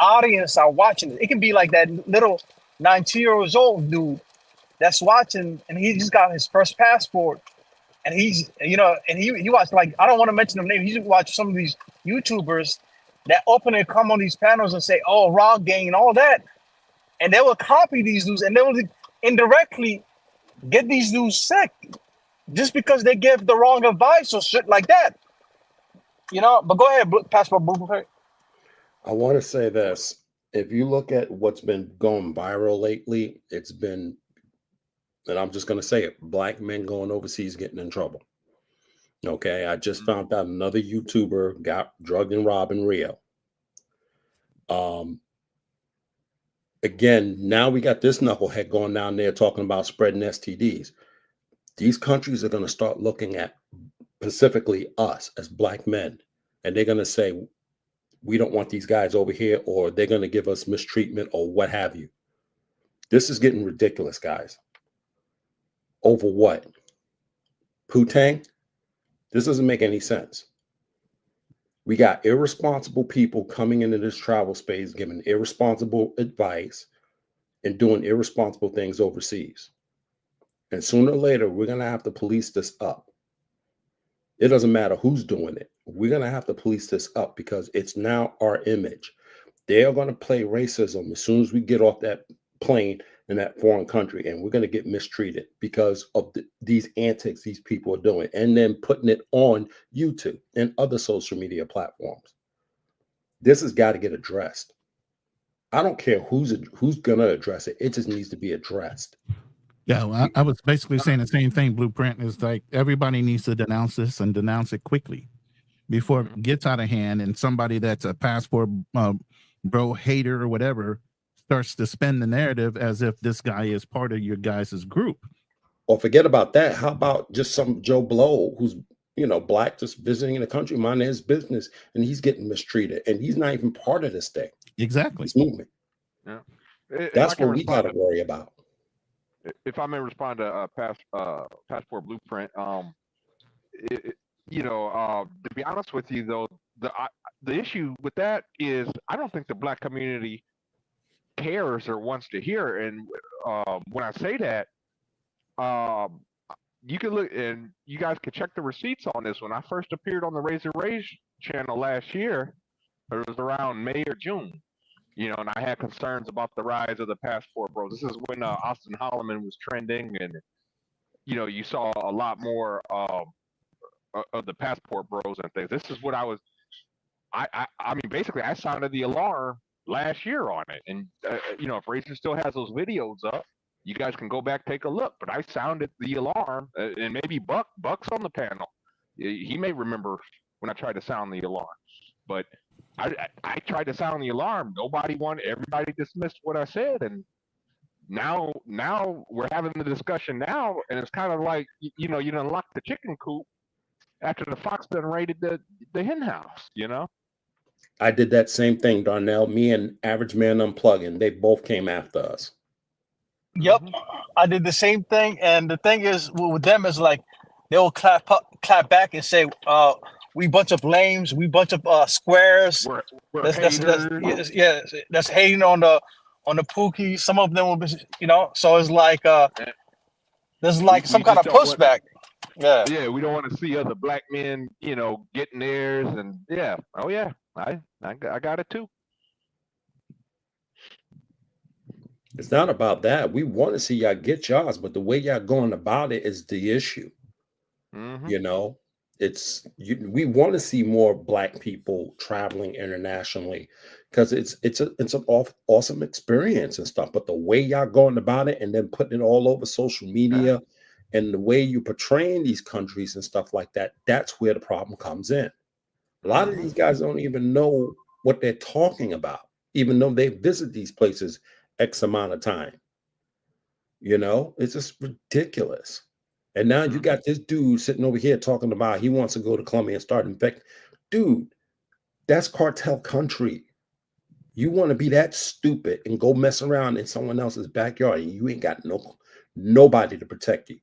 audience are watching it. It can be like that little 19-year-old dude that's watching, and he just got his first passport, and he's and he watched, like, I don't want to mention the name. He just watched some of these YouTubers that open and come on these panels and say, "Oh, raw gang" and all that, and they will copy these dudes, and they will indirectly get these dudes sick. just because they give the wrong advice or shit like that. You know, but go ahead, Passport Blueprint. I want to say this. If you look at what's been going viral lately, it's been, and I'm just going to say it, black men going overseas getting in trouble. Okay, I just found out another YouTuber got drugged and robbed in Rio. Again, now we got this knucklehead going down there talking about spreading STDs. These countries are going to start looking at specifically us as black men, and they're going to say, we don't want these guys over here, or they're going to give us mistreatment or what have you. This is getting ridiculous, guys. Over what? Putang? This doesn't make any sense. We got irresponsible people coming into this travel space, giving irresponsible advice and doing irresponsible things overseas. And sooner or later, we're going to have to police this up. It doesn't matter who's doing it. We're going to have to police this up because it's now our image. They are going to play racism as soon as we get off that plane in that foreign country, and we're going to get mistreated because of these antics these people are doing, and then putting it on YouTube and other social media platforms. This has got to get addressed. I don't care who's going to address it. It just needs to be addressed. Yeah, well, I was basically saying the same thing. Blueprint is like everybody needs to denounce this and denounce it quickly before it gets out of hand, and somebody that's a passport bro hater or whatever starts to spin the narrative as if this guy is part of your guys' group. Or forget about that. How about just some Joe Blow who's, you know, black, just visiting the country, minding his business, and he's getting mistreated, and he's not even part of this thing. Exactly. This movement. Yeah. That's what we got to worry about. If I may respond to Passport Blueprint, you know, to be honest with you, though, the issue with that is I don't think the black community cares or wants to hear. And when I say that, you can look, and you guys can check the receipts on this. When I first appeared on the Razor Rage channel last year, it was around May or June. You know, and I had concerns about the rise of the passport bros. This is when Austin Holloman was trending, and you know, you saw a lot more of the passport bros and things. This is what I mean, basically, I sounded the alarm last year on it, and you know, if Razor still has those videos up, you guys can go back, take a look. But I sounded the alarm, and maybe Buck's on the panel. He may remember when I tried to sound the alarm, but. I tried to sound the alarm. Everybody dismissed what I said, and now we're having the discussion now, and it's kind of like you know, you done locked the chicken coop after the fox done raided the hen house. You know, I did that same thing, Darnell. Me and Average Man Unplugging, they both came after us. Yep, I did the same thing, and the thing is with them is like they'll clap back and say, we bunch of lames, we bunch of squares. That's hating on the Pookie. Some of them will be, you know. So it's like there's like some kind of pushback. Yeah, we don't want to see other black men, you know, getting theirs, and yeah, oh yeah, I got it too. It's not about that. We want to see y'all get yours, but the way y'all going about it is the issue. Mm-hmm. You know, we want to see more black people traveling internationally because it's an awesome experience and stuff. But the way y'all going about it and then putting it all over social media and the way you portraying these countries and stuff like that, that's where the problem comes in. A lot of these guys don't even know what they're talking about, even though they visit these places X amount of time. You know, it's just ridiculous. And now you got this dude sitting over here talking about he wants to go to Colombia and start infecting. Dude, that's cartel country. You want to be that stupid and go mess around in someone else's backyard and you ain't got nobody to protect you.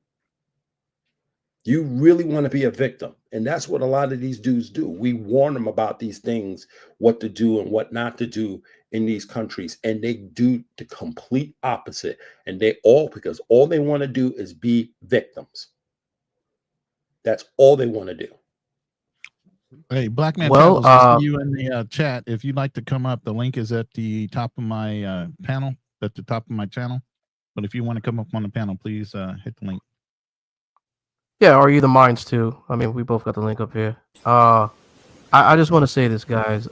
You really want to be a victim. And that's what a lot of these dudes do. We warn them about these things, what to do and what not to do in these countries. And they do the complete opposite. And because all they want to do is be victims. That's all they want to do. Hey, Black Man Well, Travels, I see you in the chat. If you'd like to come up, the link is at the top of my panel, at the top of my channel. But if you want to come up on the panel, please hit the link. Yeah, or either mine's too. I mean, we both got the link up here. I just want to say this, guys.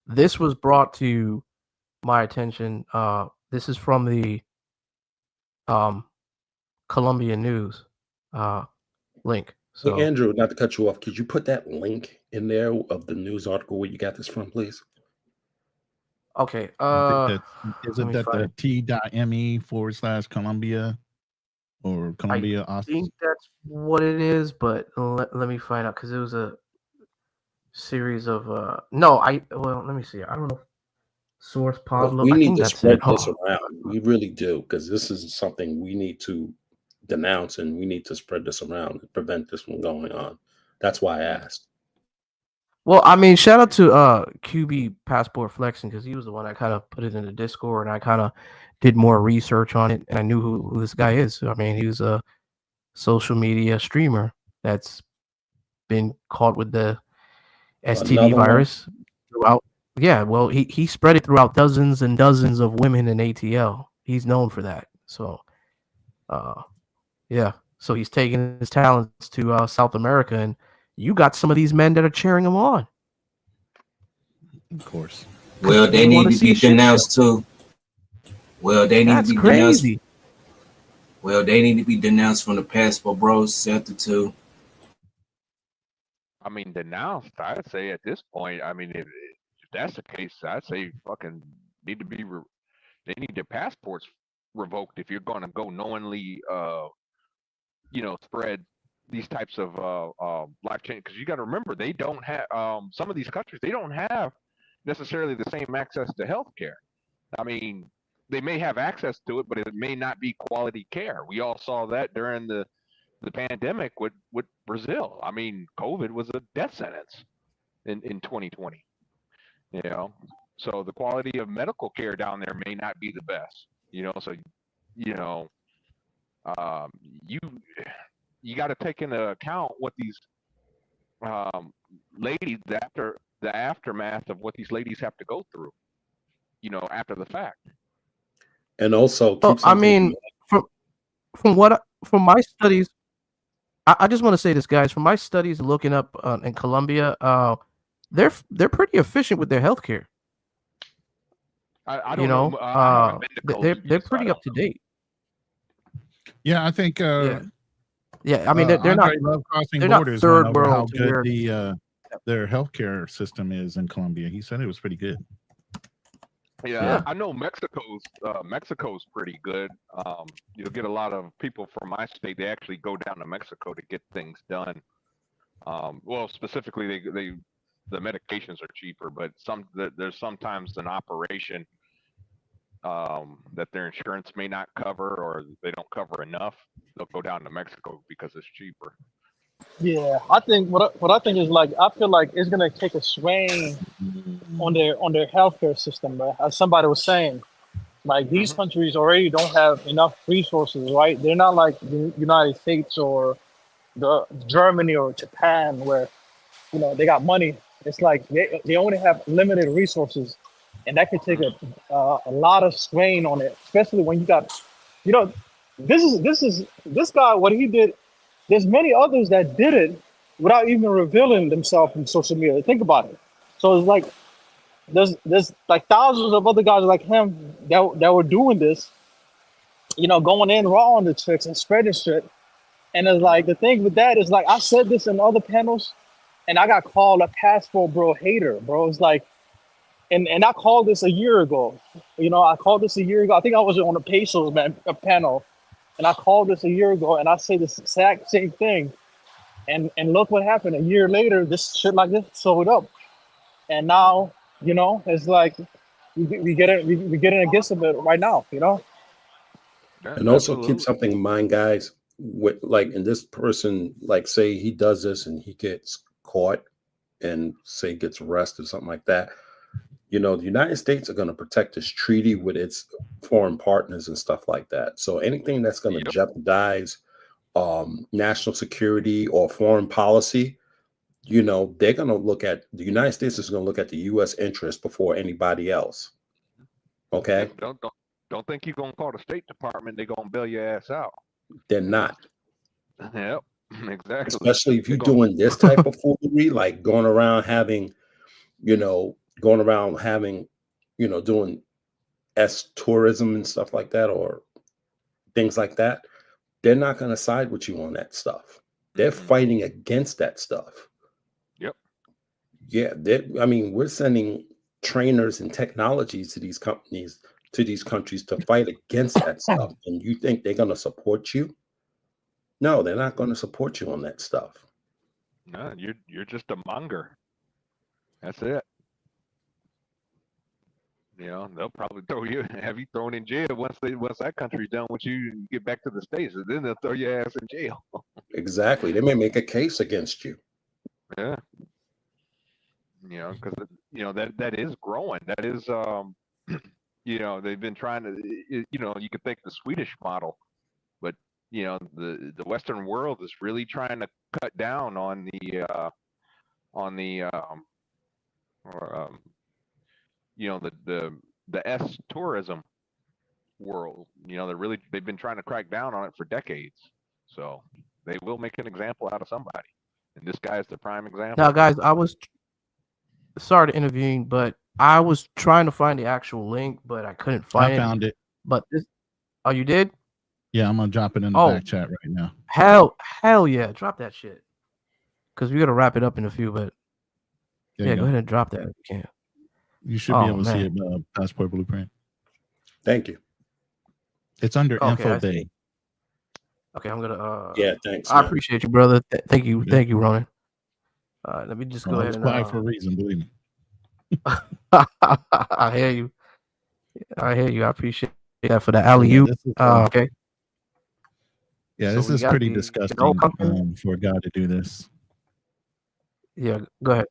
This was brought to my attention. This is from the um Columbia News link. Hey, So Andrew, not to cut you off, could you put that link in there of the news article where you got this from, please? okay. I think that is let it me that find the it. t.me/Columbia or I Columbia Austin? think that's what it is, but let me find out because it was a series of no, let me see. I don't know. Source Well, Pablo. we I need think to that's spread it. this around. We really do, because this is something we need to denounce, and we need to spread this around and prevent this from going on. That's why I asked. Well, I mean, shout out to QB Passport Flexing because he was the one that kind of put it in the Discord, and I kind of did more research on it, and I knew who this guy is. I mean, he was a social media streamer that's been caught with the STD Another one. virus throughout. Yeah, well, he spread it throughout dozens and dozens of women in ATL. He's known for that. So, yeah. So he's taking his talents to South America, and you got some of these men that are cheering him on. Of course. Well, they need to be denounced too. Well, they need That's to be denounced. crazy. Well, they need to be denounced from the Passport Bros Sector too. I mean, denounced. I'd say at this point. I mean, if that's the case, I'd say fucking need to be. They need their passports revoked if you're going to go knowingly, spread these types of life change. Because you got to remember, they don't have some of these countries. They don't have necessarily the same access to healthcare. I mean, they may have access to it, but it may not be quality care. We all saw that during the pandemic with Brazil. I mean, COVID was a death sentence in 2020. So the quality of medical care down there may not be the best. So you got to take into account what these ladies after the aftermath of what these ladies have to go through. After the fact. And also, I mean, from my studies, I just want to say this, guys. From my studies looking up in Colombia, they're pretty efficient with their healthcare. I don't know. I haven't been to Colombia, they're pretty up to date. Yeah, I think. Yeah, I mean, they're not. Love Crossing They're not Borders third went over how world to good where- their healthcare system is in Colombia. He said it was pretty good. Yeah, I know Mexico's pretty good. You'll get a lot of people from my state. They actually go down to Mexico to get things done. Well, specifically, the medications are cheaper, but there's sometimes an operation that their insurance may not cover, or they don't cover enough. They'll go down to Mexico because it's cheaper. Yeah, I think what I think is like I feel like it's gonna take a strain on their healthcare system, man. As somebody was saying, like these countries already don't have enough resources, right? They're not like the United States or the Germany or Japan where they got money. It's like they only have limited resources, and that could take a lot of strain on it, especially when you got this guy what he did. There's many others that did it without even revealing themselves in social media. Think about it. So it's like there's like thousands of other guys like him that were doing this, going in raw on the tricks and spreading shit. And it's like the thing with that is like I said this in other panels, and I got called a passport bro hater, bro. It's like, and I called this a year ago. I called this a year ago. I think I was on a Pesos panel. And I called this a year ago, and I say this exact same thing. And look what happened. A year later, this shit like this showed up. And now, it's like we get it against it right now, And also keep something in mind, guys. With and this person, say he does this and he gets caught and say gets arrested or something like that. The United States are going to protect this treaty with its foreign partners and stuff like that. So anything that's going to jeopardize national security or foreign policy, they're going to look at the United States is going to look at the U.S. interest before anybody else. Okay. Don't think you're going to call the State Department. They're going to bail your ass out. They're not. Yep. Exactly. Especially if you're They're gonna- doing this type of foolery, like going around having, doing tourism and stuff like that, or things like that. They're not going to side with you on that stuff. They're fighting against that stuff. Yep. Yeah. I mean, we're sending trainers and technologies to these companies, to these countries to fight against that stuff. And you think they're going to support you? No, they're not going to support you on that stuff. No, you're just a monger. That's it. You know, they'll probably have you thrown in jail once that country's done with you and you get back to the States, and then they'll throw your ass in jail. Exactly. They may make a case against you. Yeah. You know, because that is growing. That is they've been trying to you could think the Swedish model, but the Western world is really trying to cut down on the S tourism world. They've been trying to crack down on it for decades. So they will make an example out of somebody. And this guy is the prime example. Now, guys, I was sorry to intervene, but I was trying to find the actual link, but I couldn't find it. I found it. But oh, you did? Yeah, I'm gonna drop it in the back chat right now. Hell yeah, drop that shit. Because we gotta wrap it up in a few, but go ahead and drop that if you can. You should be able to see it, Passport Blueprint. Thank you. It's under Info Day. Okay, I'm gonna. Yeah, thanks. I appreciate you, brother. Thank you, Ronin. Let me just go ahead It's and. quiet for a reason, believe me. I hear you. I appreciate that for the alley-oop. Okay. Yeah, So this is pretty disgusting for a guy to do this. Yeah, go ahead.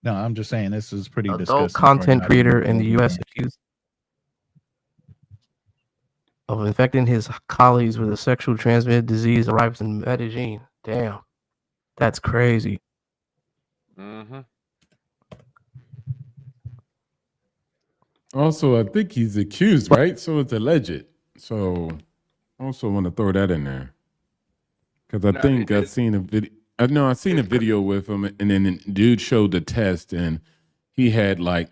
No, I'm just saying this is pretty disgusting. Adult content creator in the U.S. accused of infecting his colleagues with a sexual transmitted disease arrives in Medellin. Damn, that's crazy. Mm-hmm. Also, I think he's accused, right? So it's alleged. So I also want to throw that in there because I think I've seen a video. No, I've seen a video with him, and then the dude showed the test, and he had like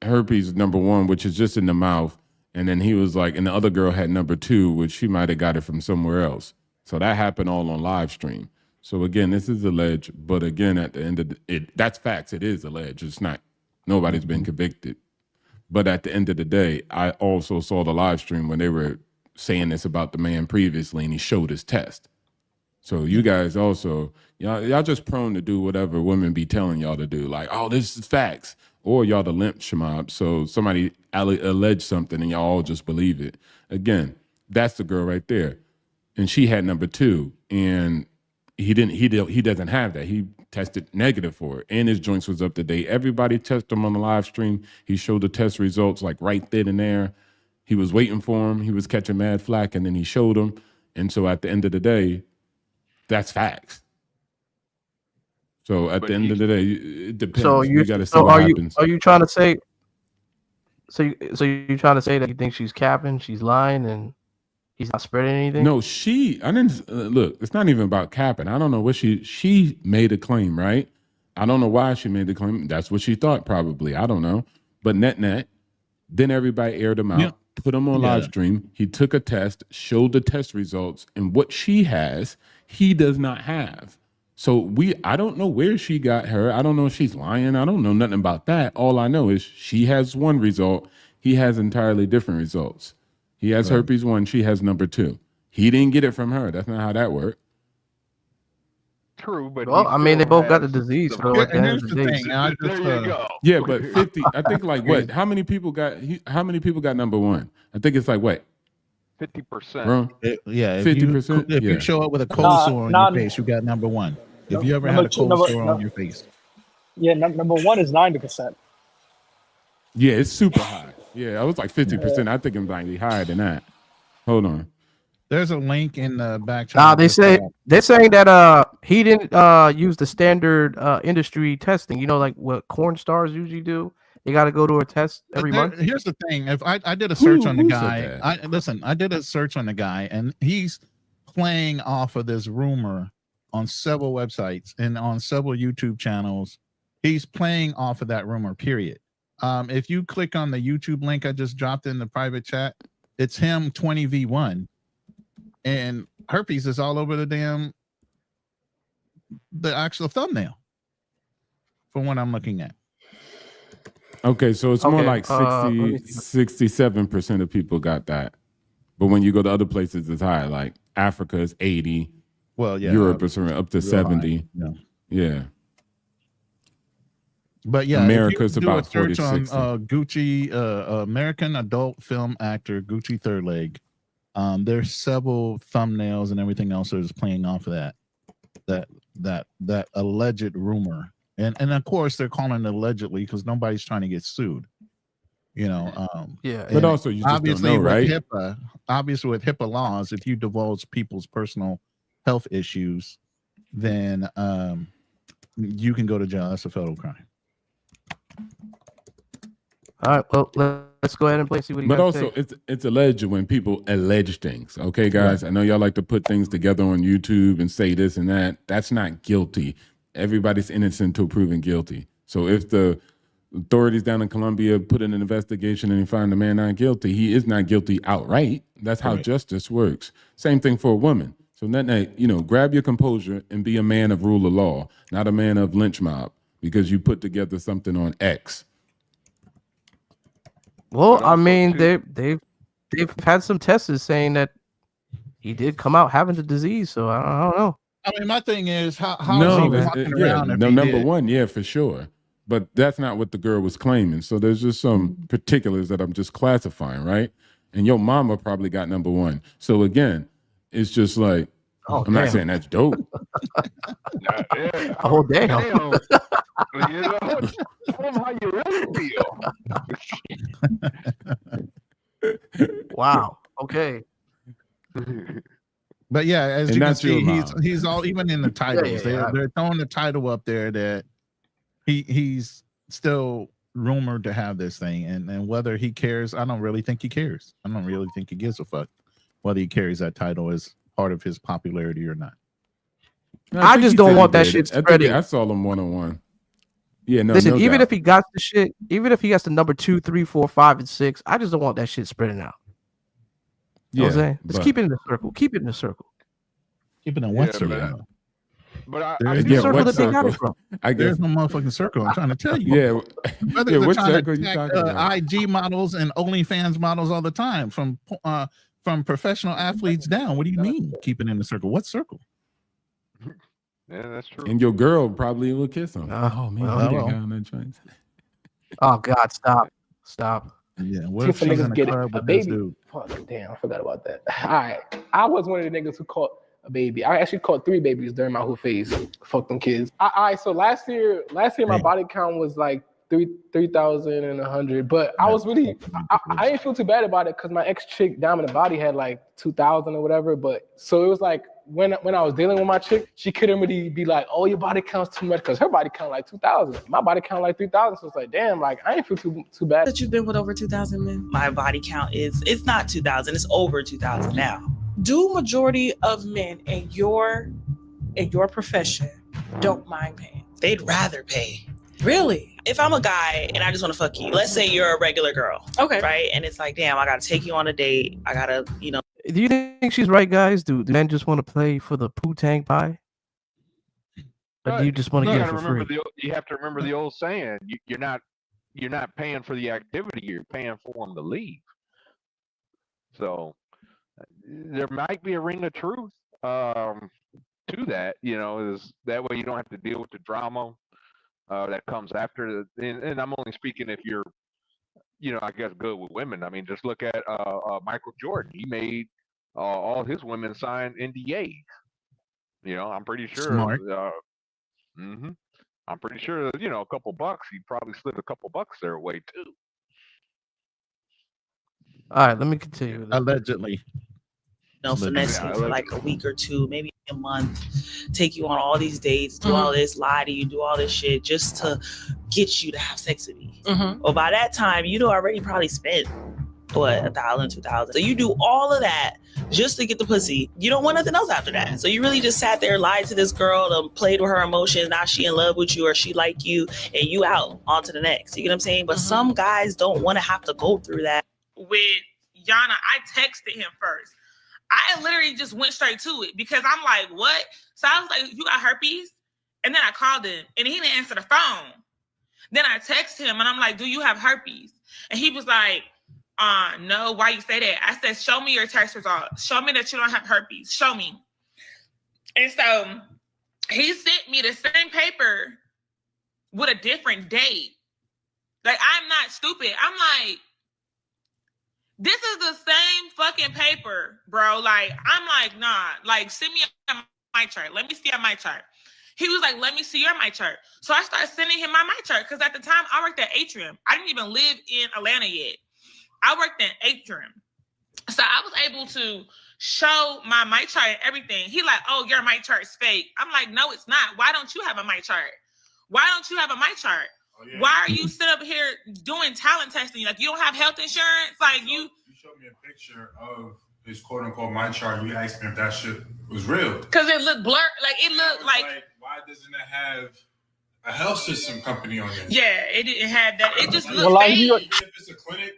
herpes number 1, which is just in the mouth, and then he was like, and the other girl had number 2, which she might have got it from somewhere else. So that happened all on live stream. So again, this is alleged, but again, at the end of it, that's facts. It is alleged. It's not. Nobody's been convicted. But at the end of the day, I also saw the live stream when they were saying this about the man previously, and he showed his test. So you guys also, y'all just prone to do whatever women be telling y'all to do. Like, oh, this is facts. Or y'all the lynch mob. So somebody alleged something and y'all all just believe it. Again, that's the girl right there. And she had number 2. And he doesn't have that. He tested negative for it. And his joints was up to date. Everybody tested him on the live stream. He showed the test results like right then and there. He was waiting for him. He was catching mad flack, and then he showed him. And so at the end of the day, that's facts. So at the end of the day, it depends. So we got to see what happens. Are you trying to say? So you trying to say that you think she's capping, she's lying, and he's not spreading anything? No, I didn't look. It's not even about capping. I don't know what she made a claim, right? I don't know why she made the claim. That's what she thought, probably. I don't know. But net, then everybody aired him out, put him on live stream. He took a test, showed the test results, and what she has, he does not have. So I don't know where she got her. I don't know if she's lying. I don't know nothing about that. All I know is she has one result. He has entirely different results. He has herpes 1. She has number 2. He didn't get it from her. That's not how that worked. True, but they both got the disease. So and here's the thing. There you go. Yeah, but 50. I think like what? How many people got number 1? I think it's like what? 50%. If 50%. If you show up with a cold sore on your face, you got number 1. If you ever had a cold sore on your face. Yeah, number 1 is 90%. Yeah, it's super high. Yeah, I was like 50%. I think it might be higher than that. Hold on. There's a link in the back Nah, channel. they're saying that he didn't use the standard industry testing. You know, like what corn stars usually do. You got to go to a test every month. Here's the thing: if I did a search on the who guy, said that? I did a search on the guy, and he's playing off of this rumor on several websites and on several YouTube channels. He's playing off of that rumor, period. If you click on the YouTube link I just dropped in the private chat, it's him 20v1. And herpes is all over the actual thumbnail from what I'm looking at. Okay, so it's more like 67% of people got that. But when you go to other places, it's higher. Like Africa is 80. Well, yeah. Europe is up to 70. Yeah. But yeah, America's if you about do a search 40, on Gucci, American adult film actor Gucci Third Leg. There's several thumbnails and everything else that is playing off of that alleged rumor, and of course they're calling it allegedly because nobody's trying to get sued. But also you just obviously don't know, right? Obviously with HIPAA laws, if you divulge people's personal health issues, then you can go to jail. That's a federal crime. All right, well, let's go ahead and play. See what he got. But also, it's alleged when people allege things. Okay, guys, I know y'all like to put things together on YouTube and say this and that. That's not guilty. Everybody's innocent until proven guilty. So if the authorities down in Colombia put in an investigation and they find the man not guilty, he is not guilty outright. That's how justice works. Same thing for a woman. So grab your composure and be a man of rule of law, not a man of lynch mob, because you put together something on X. Well, I mean, they've had some tests saying that he did come out having the disease, so I don't know. I mean, my thing is how is he walking around? Number one, yeah, for sure. But that's not what the girl was claiming. So there's just some particulars that I'm just classifying, right? And your mama probably got number one. So again, it's just like, I'm not saying that's dope. Oh, damn. You know, tell them how you really feel. Wow. Okay. But yeah, as you can see, he's all even in the titles. They're throwing the title up there that he's still rumored to have this thing, and whether he cares, I don't really think he cares. I don't really think he gives a fuck whether he carries that title as part of his popularity or not. I just don't want that shit spreading. I saw him one-on-one. Yeah, no. Listen, even if he got the shit, even if he gets the number 2, 3, 4, 5, and 6, I just don't want that shit spreading out. You know what I'm saying? Let's keep it in the circle. Keep it in the circle. Keep it in what circle? But the circle that they got it from. I guess there's no motherfucking circle. I'm trying to tell you. Yeah. Whether they're trying to attack IG models and OnlyFans models all the time from professional athletes down. What do you mean? Keep it in the circle? What circle? Yeah, that's true. And your girl probably will kiss him. Oh man, oh God, stop. Yeah, what if she's in a club with this dude? Fuck, damn, I forgot about that. All right, I was one of the niggas who caught a baby. I actually caught 3 babies during my whole phase. Fuck them kids. All right, so last year my body count was like 3,100, but I was really I didn't feel too bad about it because my ex chick Dominant Body had like 2,000 or whatever. But so it was like when I was dealing with my chick, she couldn't really be like, oh, your body counts too much, because her body count like 2,000. My body count like 3,000. So it's like, damn, like I ain't feel too bad. That you've been with over 2,000 men. My body count it's not 2,000, it's over 2,000 now. Do majority of men in your profession don't mind paying? They'd rather pay. Really? If I'm a guy and I just want to fuck you, let's say you're a regular girl. Okay. Right? And it's like, damn, I got to take you on a date. I got to, Do you think she's right, guys? Do men just want to play for the poo-tang pie? Or do you just want to get it for free? You have to remember the old saying. You're not paying for the activity. You're paying for them to leave. So there might be a ring of truth to that, is that way you don't have to deal with the drama that comes after. And I'm only speaking if you're, I guess good with women. I mean, just look at Michael Jordan. He made all his women sign NDAs. I'm pretty sure. Smart. I'm pretty sure, a couple bucks. He probably slid a couple bucks their way too. All right, let me continue. Allegedly. Finesse you for like a week or two, maybe a month, take you on all these dates, do all this, lie to you, do all this shit just to get you to have sex with me. Well, by that time, you'd already probably spent what, 1,000, 2,000. So you do all of that just to get the pussy. You don't want nothing else after that. So you really just sat there, lied to this girl, played with her emotions. Now she in love with you or she like you, and you out on to the next. You get what I'm saying? But some guys don't want to have to go through that. With Yana, I texted him first. I literally just went straight to it because I'm like, what? So I was like, you got herpes? And then I called him and he didn't answer the phone. Then I texted him and I'm like, do you have herpes? And he was like, no, why you say that? I said, show me your test results. Show me that you don't have herpes. Show me. And so he sent me the same paper with a different date. Like, I'm not stupid. I'm like, this is the same fucking paper, bro. Like, I'm like, nah. Like, send me my chart. Let me see my chart. He was like, let me see your my chart. So I started sending him my chart because at the time I worked at Atrium. I didn't even live in Atlanta yet. I worked in Atrium. So I was able to show my chart and everything. He like, oh, your my chart's fake. I'm like, no, it's not. Why don't you have a my chart? Why don't you have a my chart? Oh, yeah. Why are you sitting up here doing talent testing? Like, you don't have health insurance? Like, you showed me a picture of his quote unquote my chart. You asked me if that shit was real. Because it looked blurred. Like, it looked like why doesn't it have a health system company on it? Yeah, it didn't have that. It just looked like, fake. even if it's a clinic,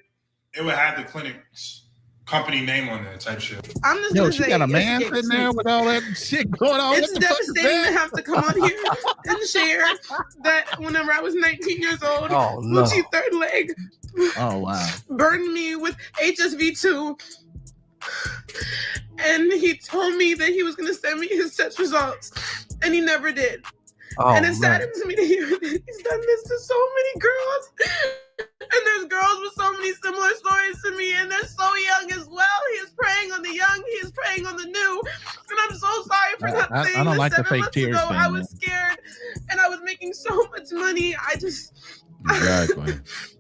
it would have the clinic's company name on there type shit. I'm just Yo, gonna she say, got a man sitting there with all that shit going on. It's devastating to have to come on here and share that whenever I was 19 years old, Gucci third leg burned me with HSV2. And he told me that he was going to send me his test results, and he never did. And it saddens me to hear that he's done this to so many girls. And there's girls with so many similar stories to me, and they're so young as well. He is preying on the young, he is preying on the new. And I'm so sorry for that thing. I don't like the 7 fake months tears ago, thing, I was scared, and I was making so much money. Exactly.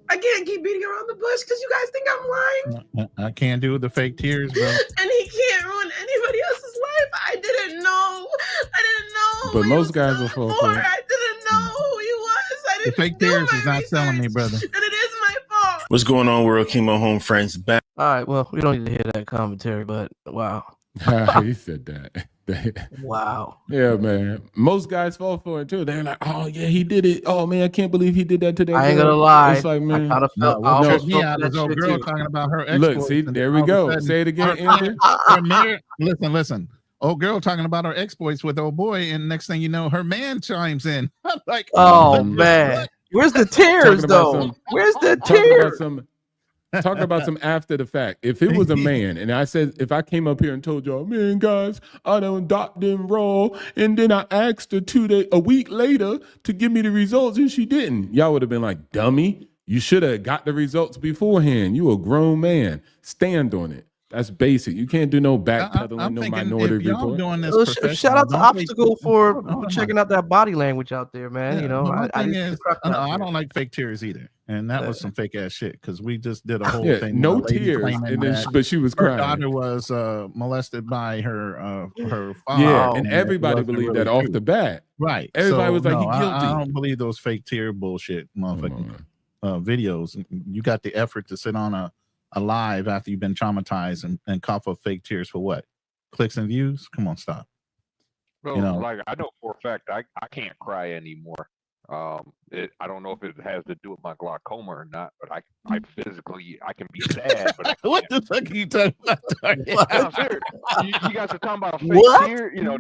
I can't keep beating around the bush because you guys think I'm lying. I can't do the fake tears, bro. And he can't ruin anybody else's life. I didn't know. But most guys will fall for it. I didn't know who he was. I The didn't fake tears is not selling me, brother. and it is my fault. What's going on, World Chemo Home Friends? Back. All right, well, we don't need to hear that commentary, but wow. He said that. Wow. Yeah, man. Most guys fall for it too. They're like, oh yeah, he did it. Oh man, I can't believe he did that to that I ain't girl. gonna lie. It's like, man, I kind of felt. What I tripped me felt out that is old shit girl too. talking about her look, exploits. see, and there all we of a go. sudden, Say it again, Andrew. her mirror, listen. Old girl talking about her exploits with old boy, and next thing you know, her man chimes in. I'm like, oh man, where's the tears though? Where's the tears? Talking about some after the fact. If it was a man, and I said, if I came up here and told y'all, man, guys, I done docked them raw, and then I asked her a week later to give me the results, and she didn't. Y'all would have been like, dummy, you should have got the results beforehand. You a grown man. Stand on it. That's basic. You can't do no backpedaling, no minority report. Doing this shout out to Obstacle for checking out that body language out there, man. Yeah, you know, I don't like fake tears either, and that was some fake ass shit because we just did a whole thing. No tears, and then but she was crying. Her daughter was molested by her father. Yeah, and everybody believed that off the bat. Right. Everybody was like, he guilty. I don't believe those fake tear bullshit, motherfucking videos. You got the effort to sit on a live after you've been traumatized and cough up fake tears for what? Clicks and views? Come on, stop. Well, like I know for a fact I can't cry anymore. I don't know if it has to do with my glaucoma or not, but I physically I can be sad. But what the fuck are you talking about? No, serious. You guys are talking about fake tears, no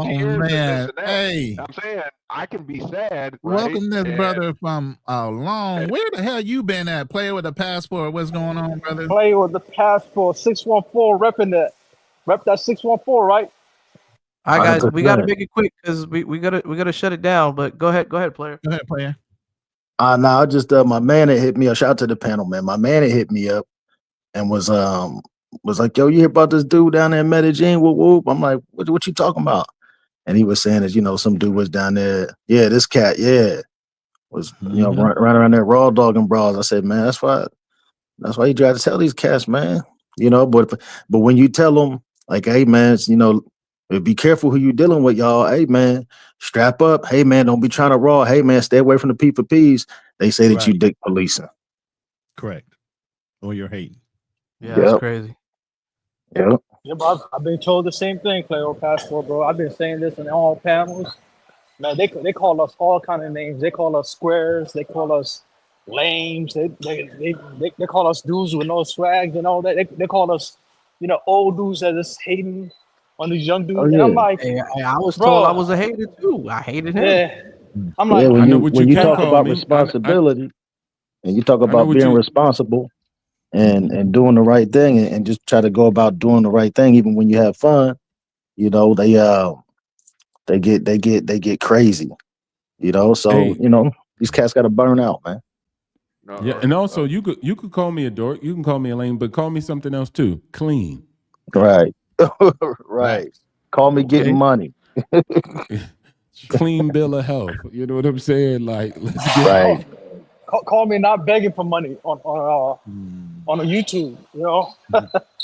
tears. Man. And Hey, I'm saying I can be sad. Welcome right? this brother from long. Where the hell you been at? Player with a passport. What's going on, brother? Player with the passport. 614 repping that. Rep that 614, right? All right, guys, we gotta make it quick because we gotta shut it down. But go ahead, player. Go ahead, player. I just my man had hit me up. Shout out to the panel, man. My man had hit me up and was like, yo, you hear about this dude down there in Medellin? Whoop whoop. I'm like, what you talking about? And he was saying that, some dude was down there. Yeah, this cat, was running around there raw dogging bras. I said, man, that's why you try to tell these cats, man. But when you tell them, like, hey man, be careful who you dealing with, y'all. Hey man, strap up. Hey man, don't be trying to raw. Hey man, stay away from the P for Ps. They say that you dick policing. Correct. or you're hating. Yeah, that's crazy. Yep. Yeah, but I've been told the same thing, Cleo Pastor, bro. I've been saying this in all panels. Man, they call us all kind of names. They call us squares. They call us lames. They call us dudes with no swag and all that. They call us, old dudes that is hating on these young Oh dudes. And I'm yeah. like, Hey, I was told I bro, was a hater too. I hated him. yeah. I'm Yeah, like, I know what when you you can talk call about me. responsibility and you talk I know about what being you. responsible and doing the right thing and just try to go about doing the right thing even when you have fun, they get crazy, so Hey, these cats got to burn out, man. yeah, and also you could call me a dork. You can call me a lame, but call me something else too. Clean. Right. Right. Facts. Call me getting Okay. money. Clean bill of health. You know what I'm saying? Like, let's get Right. call me not begging for money on a YouTube, Yeah.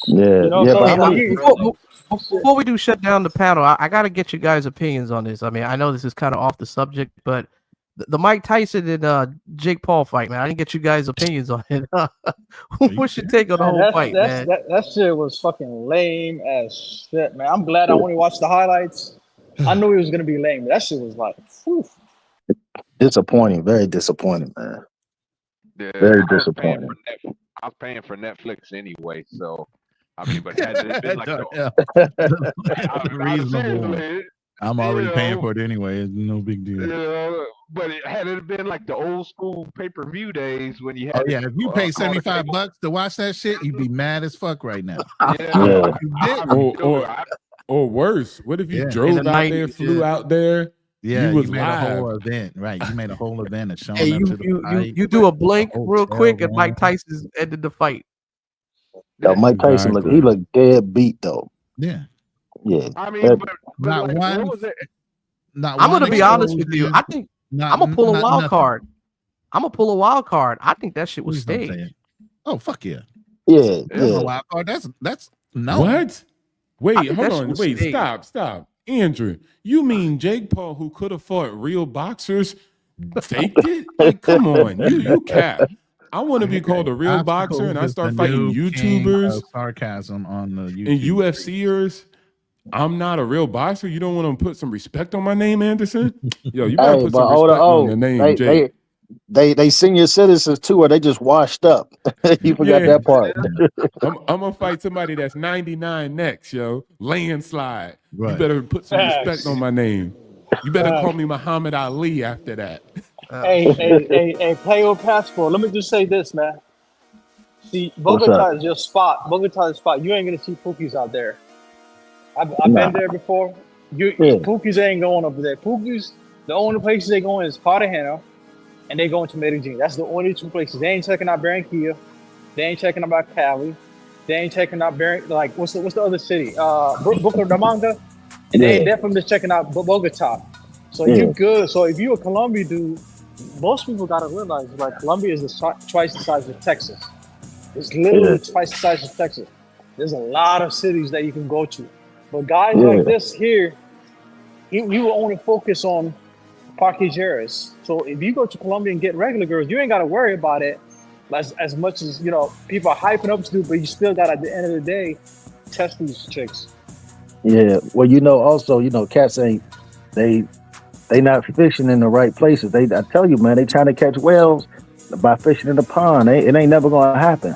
Yeah. But Cause how Hey, many? before we do shut down the panel, I got to get you guys' opinions on this. I mean, I know this is kind of off the subject, but the Mike Tyson and Jake Paul fight, man, I didn't get you guys' opinions on it. What's your take on the man, whole fight, man? that shit was fucking lame as shit, man. I'm glad I only watched the highlights. I knew it was gonna be lame. That shit was like, whew. Disappointing. Very disappointing, man. Yeah, Very I was paying disappointing. for I was paying for Netflix anyway, so I mean, but had it been like Reasonable one. seriously, I'm already paying for it anyway. It's no big deal. But had it been like the old school pay-per-view days when you had Oh yeah, if you pay on a $75 cable- to watch that shit, you'd be mad as fuck right now. yeah, You didn't. Or worse, what if you Yeah. drove In the out there, 90s, flew yeah. out there? Yeah, You was you made live. a whole event, right? You made a whole event of showing Hey, up to the fight. you do a blink the real hotel quick, and room. Mike Tyson ended the fight. Yo, Mike Tyson Exactly. looked dead beat though. Yeah. Yeah. I mean, That- but Not like, one. what was it? Not I'm one gonna be honest with you. explosion, I think I'm gonna pull a wild card. I'm gonna pull a wild card. I think that shit was Please don't say staged. it. Oh fuck yeah. yeah. That's Yeah. a wild card. That's no. What? Wait, think hold that shit on. was Wait, staged. stop. Andrew, you mean Jake Paul, who could have fought real boxers, faked it? Like, come on, you cap. I want to be called a real boxer, and I Obstacles is start the fighting new king YouTubers of sarcasm on the and YouTube. UFCers. I'm not a real boxer. You don't want to put some respect on my name, Anderson? Yo, you better Hey, put but some respect on the name, Jake. they senior citizens too, or they just washed up. You forgot Yeah. that part. I'm gonna fight somebody that's 99 next, yo. Landslide. Right. You better put some Facts. respect on my name. You better call me Muhammad Ali after that. Hey, Cleo Passport. Let me just say this, man. See, Bogota is your spot. Bogota is spot. You ain't gonna see Pookies out there. I've been there before. Pookies ain't going over there. Pookies, the only places they going is Cartagena, and they going to Medellin. That's the only two places. They ain't checking out Barranquilla. They ain't checking out Cali. They ain't checking out what's the other city? Bucaramanga. And they ain't definitely checking out Bogota. So you good. So if you a Colombia dude, most people gotta realize like Colombia is twice the size of Texas. It's literally twice the size of Texas. There's a lot of cities that you can go to. But guys like this here, you will only focus on Parquejeras. So if you go to Colombia and get regular girls, you ain't gotta worry about it as much as people are hyping up to do, but you still got at the end of the day test these chicks. Yeah. Well, also, cats ain't they not fishing in the right places. I tell you, man, they trying to catch whales by fishing in the pond. It ain't never gonna happen.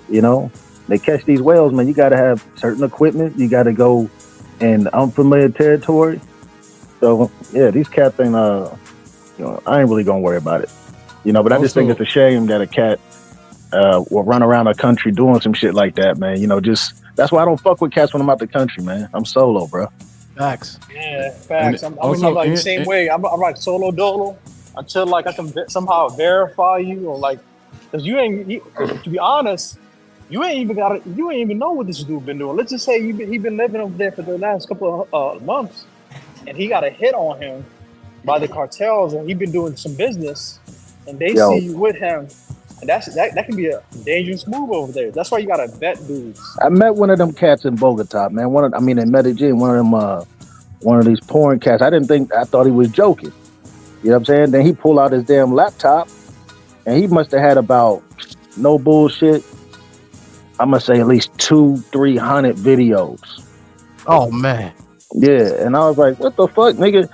They catch these whales, man. You gotta have certain equipment. You gotta go in unfamiliar territory. So yeah, these cats ain't I ain't really gonna worry about it. But I just think it's a shame that a cat will run around a country doing some shit like that, man. That's why I don't fuck with cats when I'm out the country, man. I'm solo, bro. Facts. Yeah, facts. I'm like the same way. I'm like solo dolo until like I can somehow verify you or like, because to be honest, you ain't even know what this dude been doing. Let's just say he been living over there for the last couple of months, and he got a hit on him by the cartels, and he been doing some business, and they see you with him. And that can be a dangerous move over there. That's why you gotta vet dudes. I met one of them cats in Bogota, man. In Medellin, one of these porn cats. I thought he was joking. You know what I'm saying? Then he pulled out his damn laptop, and he must have had about, no bullshit, I'm gonna say at least 200-300 videos. Oh man. Yeah, and I was like, what the fuck, nigga?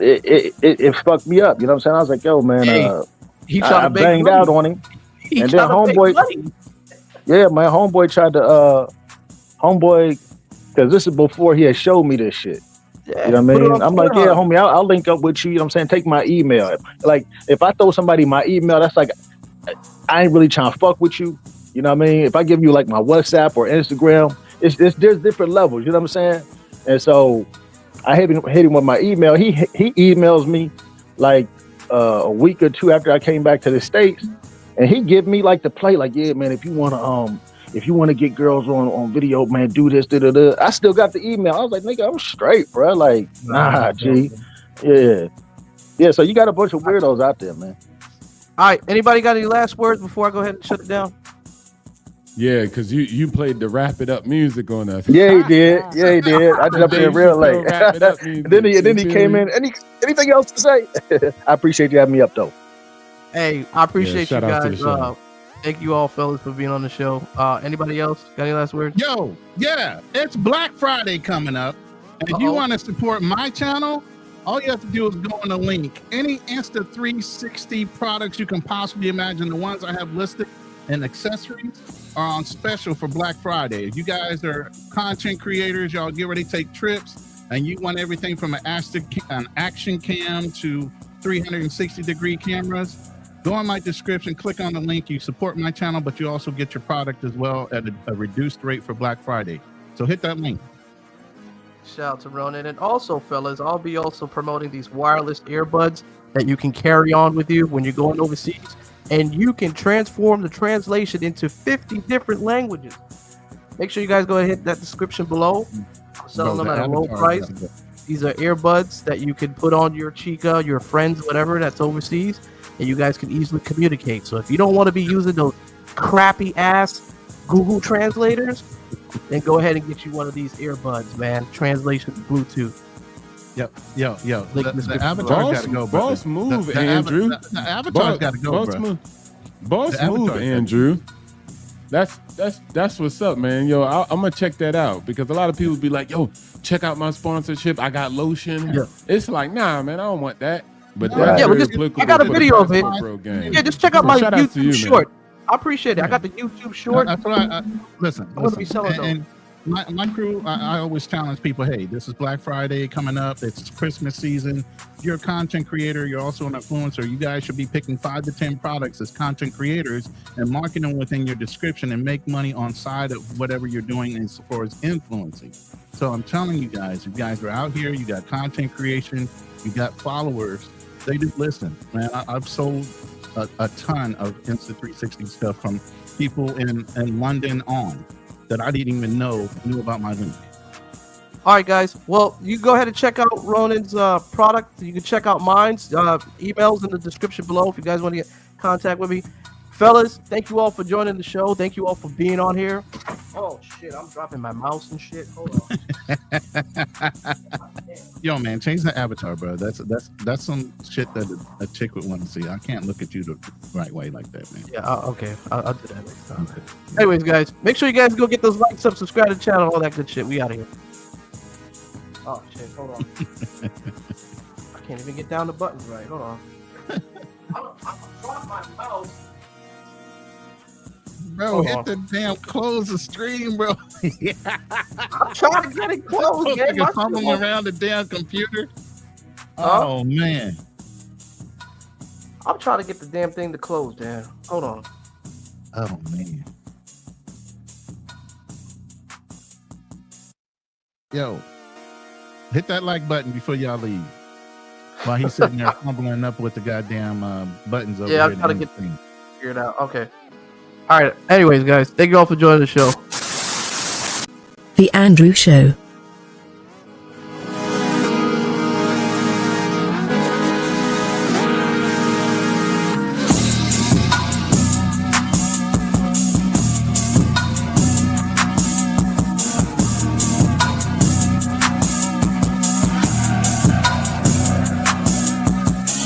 It fucked me up. You know what I'm saying? I was like, yo, man, he tried I to make banged money. out on him. He And then tried to make homeboy, money. yeah, my homeboy tried to because this is before he had showed me this shit. Yeah, You know what I put it mean? on I'm like, yeah, Pornhub. homie, I'll link up with you. You know what I'm saying? Take my email. Like, if I throw somebody my email, that's like, I ain't really trying to fuck with you. You know what I mean? If I give you like my WhatsApp or Instagram, there's different levels. You know what I'm saying? And so I hit him with my email. He emails me like a week or two after I came back to the States, and he give me like the play, like, yeah, man, if you wanna get girls on video, man, do this, da. I still got the email. I was like, nigga, I'm straight, bro. Like, nah, G. Yeah. So you got a bunch of weirdos out there, man. All right. Anybody got any last words before I go ahead and shut it down? Yeah, because you played the wrap it up music on us. Yeah, he did. I jumped in real late. And then he came in. Anything else to say? I appreciate you having me up, though. Hey, I appreciate you shout out to guys. the show. Thank you all, fellas, for being on the show. Anybody else got any last words? Yo, yeah, it's Black Friday coming up. And if you want to support my channel, all you have to do is go on the link. Any Insta360 products you can possibly imagine, the ones I have listed and accessories are on special for Black Friday. If you guys are content creators, y'all get ready to take trips, and you want everything from an action cam to 360-degree cameras, go on my description, click on the link. You support my channel, but you also get your product as well at a reduced rate for Black Friday. So hit that link. Shout out to Ronin. And also, fellas, I'll be also promoting these wireless earbuds that you can carry on with you when you're going overseas. And you can transform the translation into 50 different languages. Make sure you guys go ahead and hit that description below. I'm selling them at a low price. These are earbuds that you can put on your chica, your friends, whatever that's overseas, and you guys can easily communicate. So if you don't want to be using those crappy ass Google translators, then go ahead and get you one of these earbuds, man. Translation Bluetooth. Yo. The avatar's got to go, bro. Boss move, Andrew. The avatar's got to go, bro. Boss move, Andrew. That's what's up, man. Yo, I'm gonna check that out because a lot of people be like, yo, check out my sponsorship. I got lotion. Yeah. It's like, nah, man, I don't want that. But I got a video of it. Yeah, just check out my YouTube short. Man. I appreciate it. I got the YouTube short. That's what I listen. I'm gonna be selling those. And my crew, I always challenge people, hey, this is Black Friday coming up. It's Christmas season. If you're a content creator, you're also an influencer, you guys should be picking 5 to 10 products as content creators and marketing them within your description and make money on side of whatever you're doing as far as influencing. So I'm telling you guys, if you guys are out here, you got content creation, you got followers, they do listen. Man, I've sold a ton of Insta360 stuff from people in London on that I didn't even knew about my link. All right, guys. Well, you go ahead and check out Ronin's product. You can check out mine's emails in the description below if you guys want to get in contact with me. Fellas, thank you all for joining the show. Thank you all for being on here. Oh, shit. I'm dropping my mouse and shit. Hold on. Yo, man, change the avatar, bro. That's some shit that a chick would want to see. I can't look at you the right way like that, man. Yeah, okay. I'll do that next time. Okay. Anyways, guys, make sure you guys go get those likes up, subscribe to the channel, all that good shit. We out of here. Oh, shit. Hold on. I can't even get down the buttons right. Hold on. I'm dropping my mouse. Bro, hit the damn close the stream, bro. I'm trying to get it closed. You're fumbling around the damn computer. Oh, man. I'm trying to get the damn thing to close, Dan. Hold on. Oh, man. Yo, hit that like button before y'all leave. While he's sitting there fumbling up with the goddamn buttons over there. Yeah, I'm trying to get figured out. Okay. All right. Anyways, guys, thank you all for joining the show. The Andrew Show.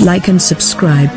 Like and subscribe.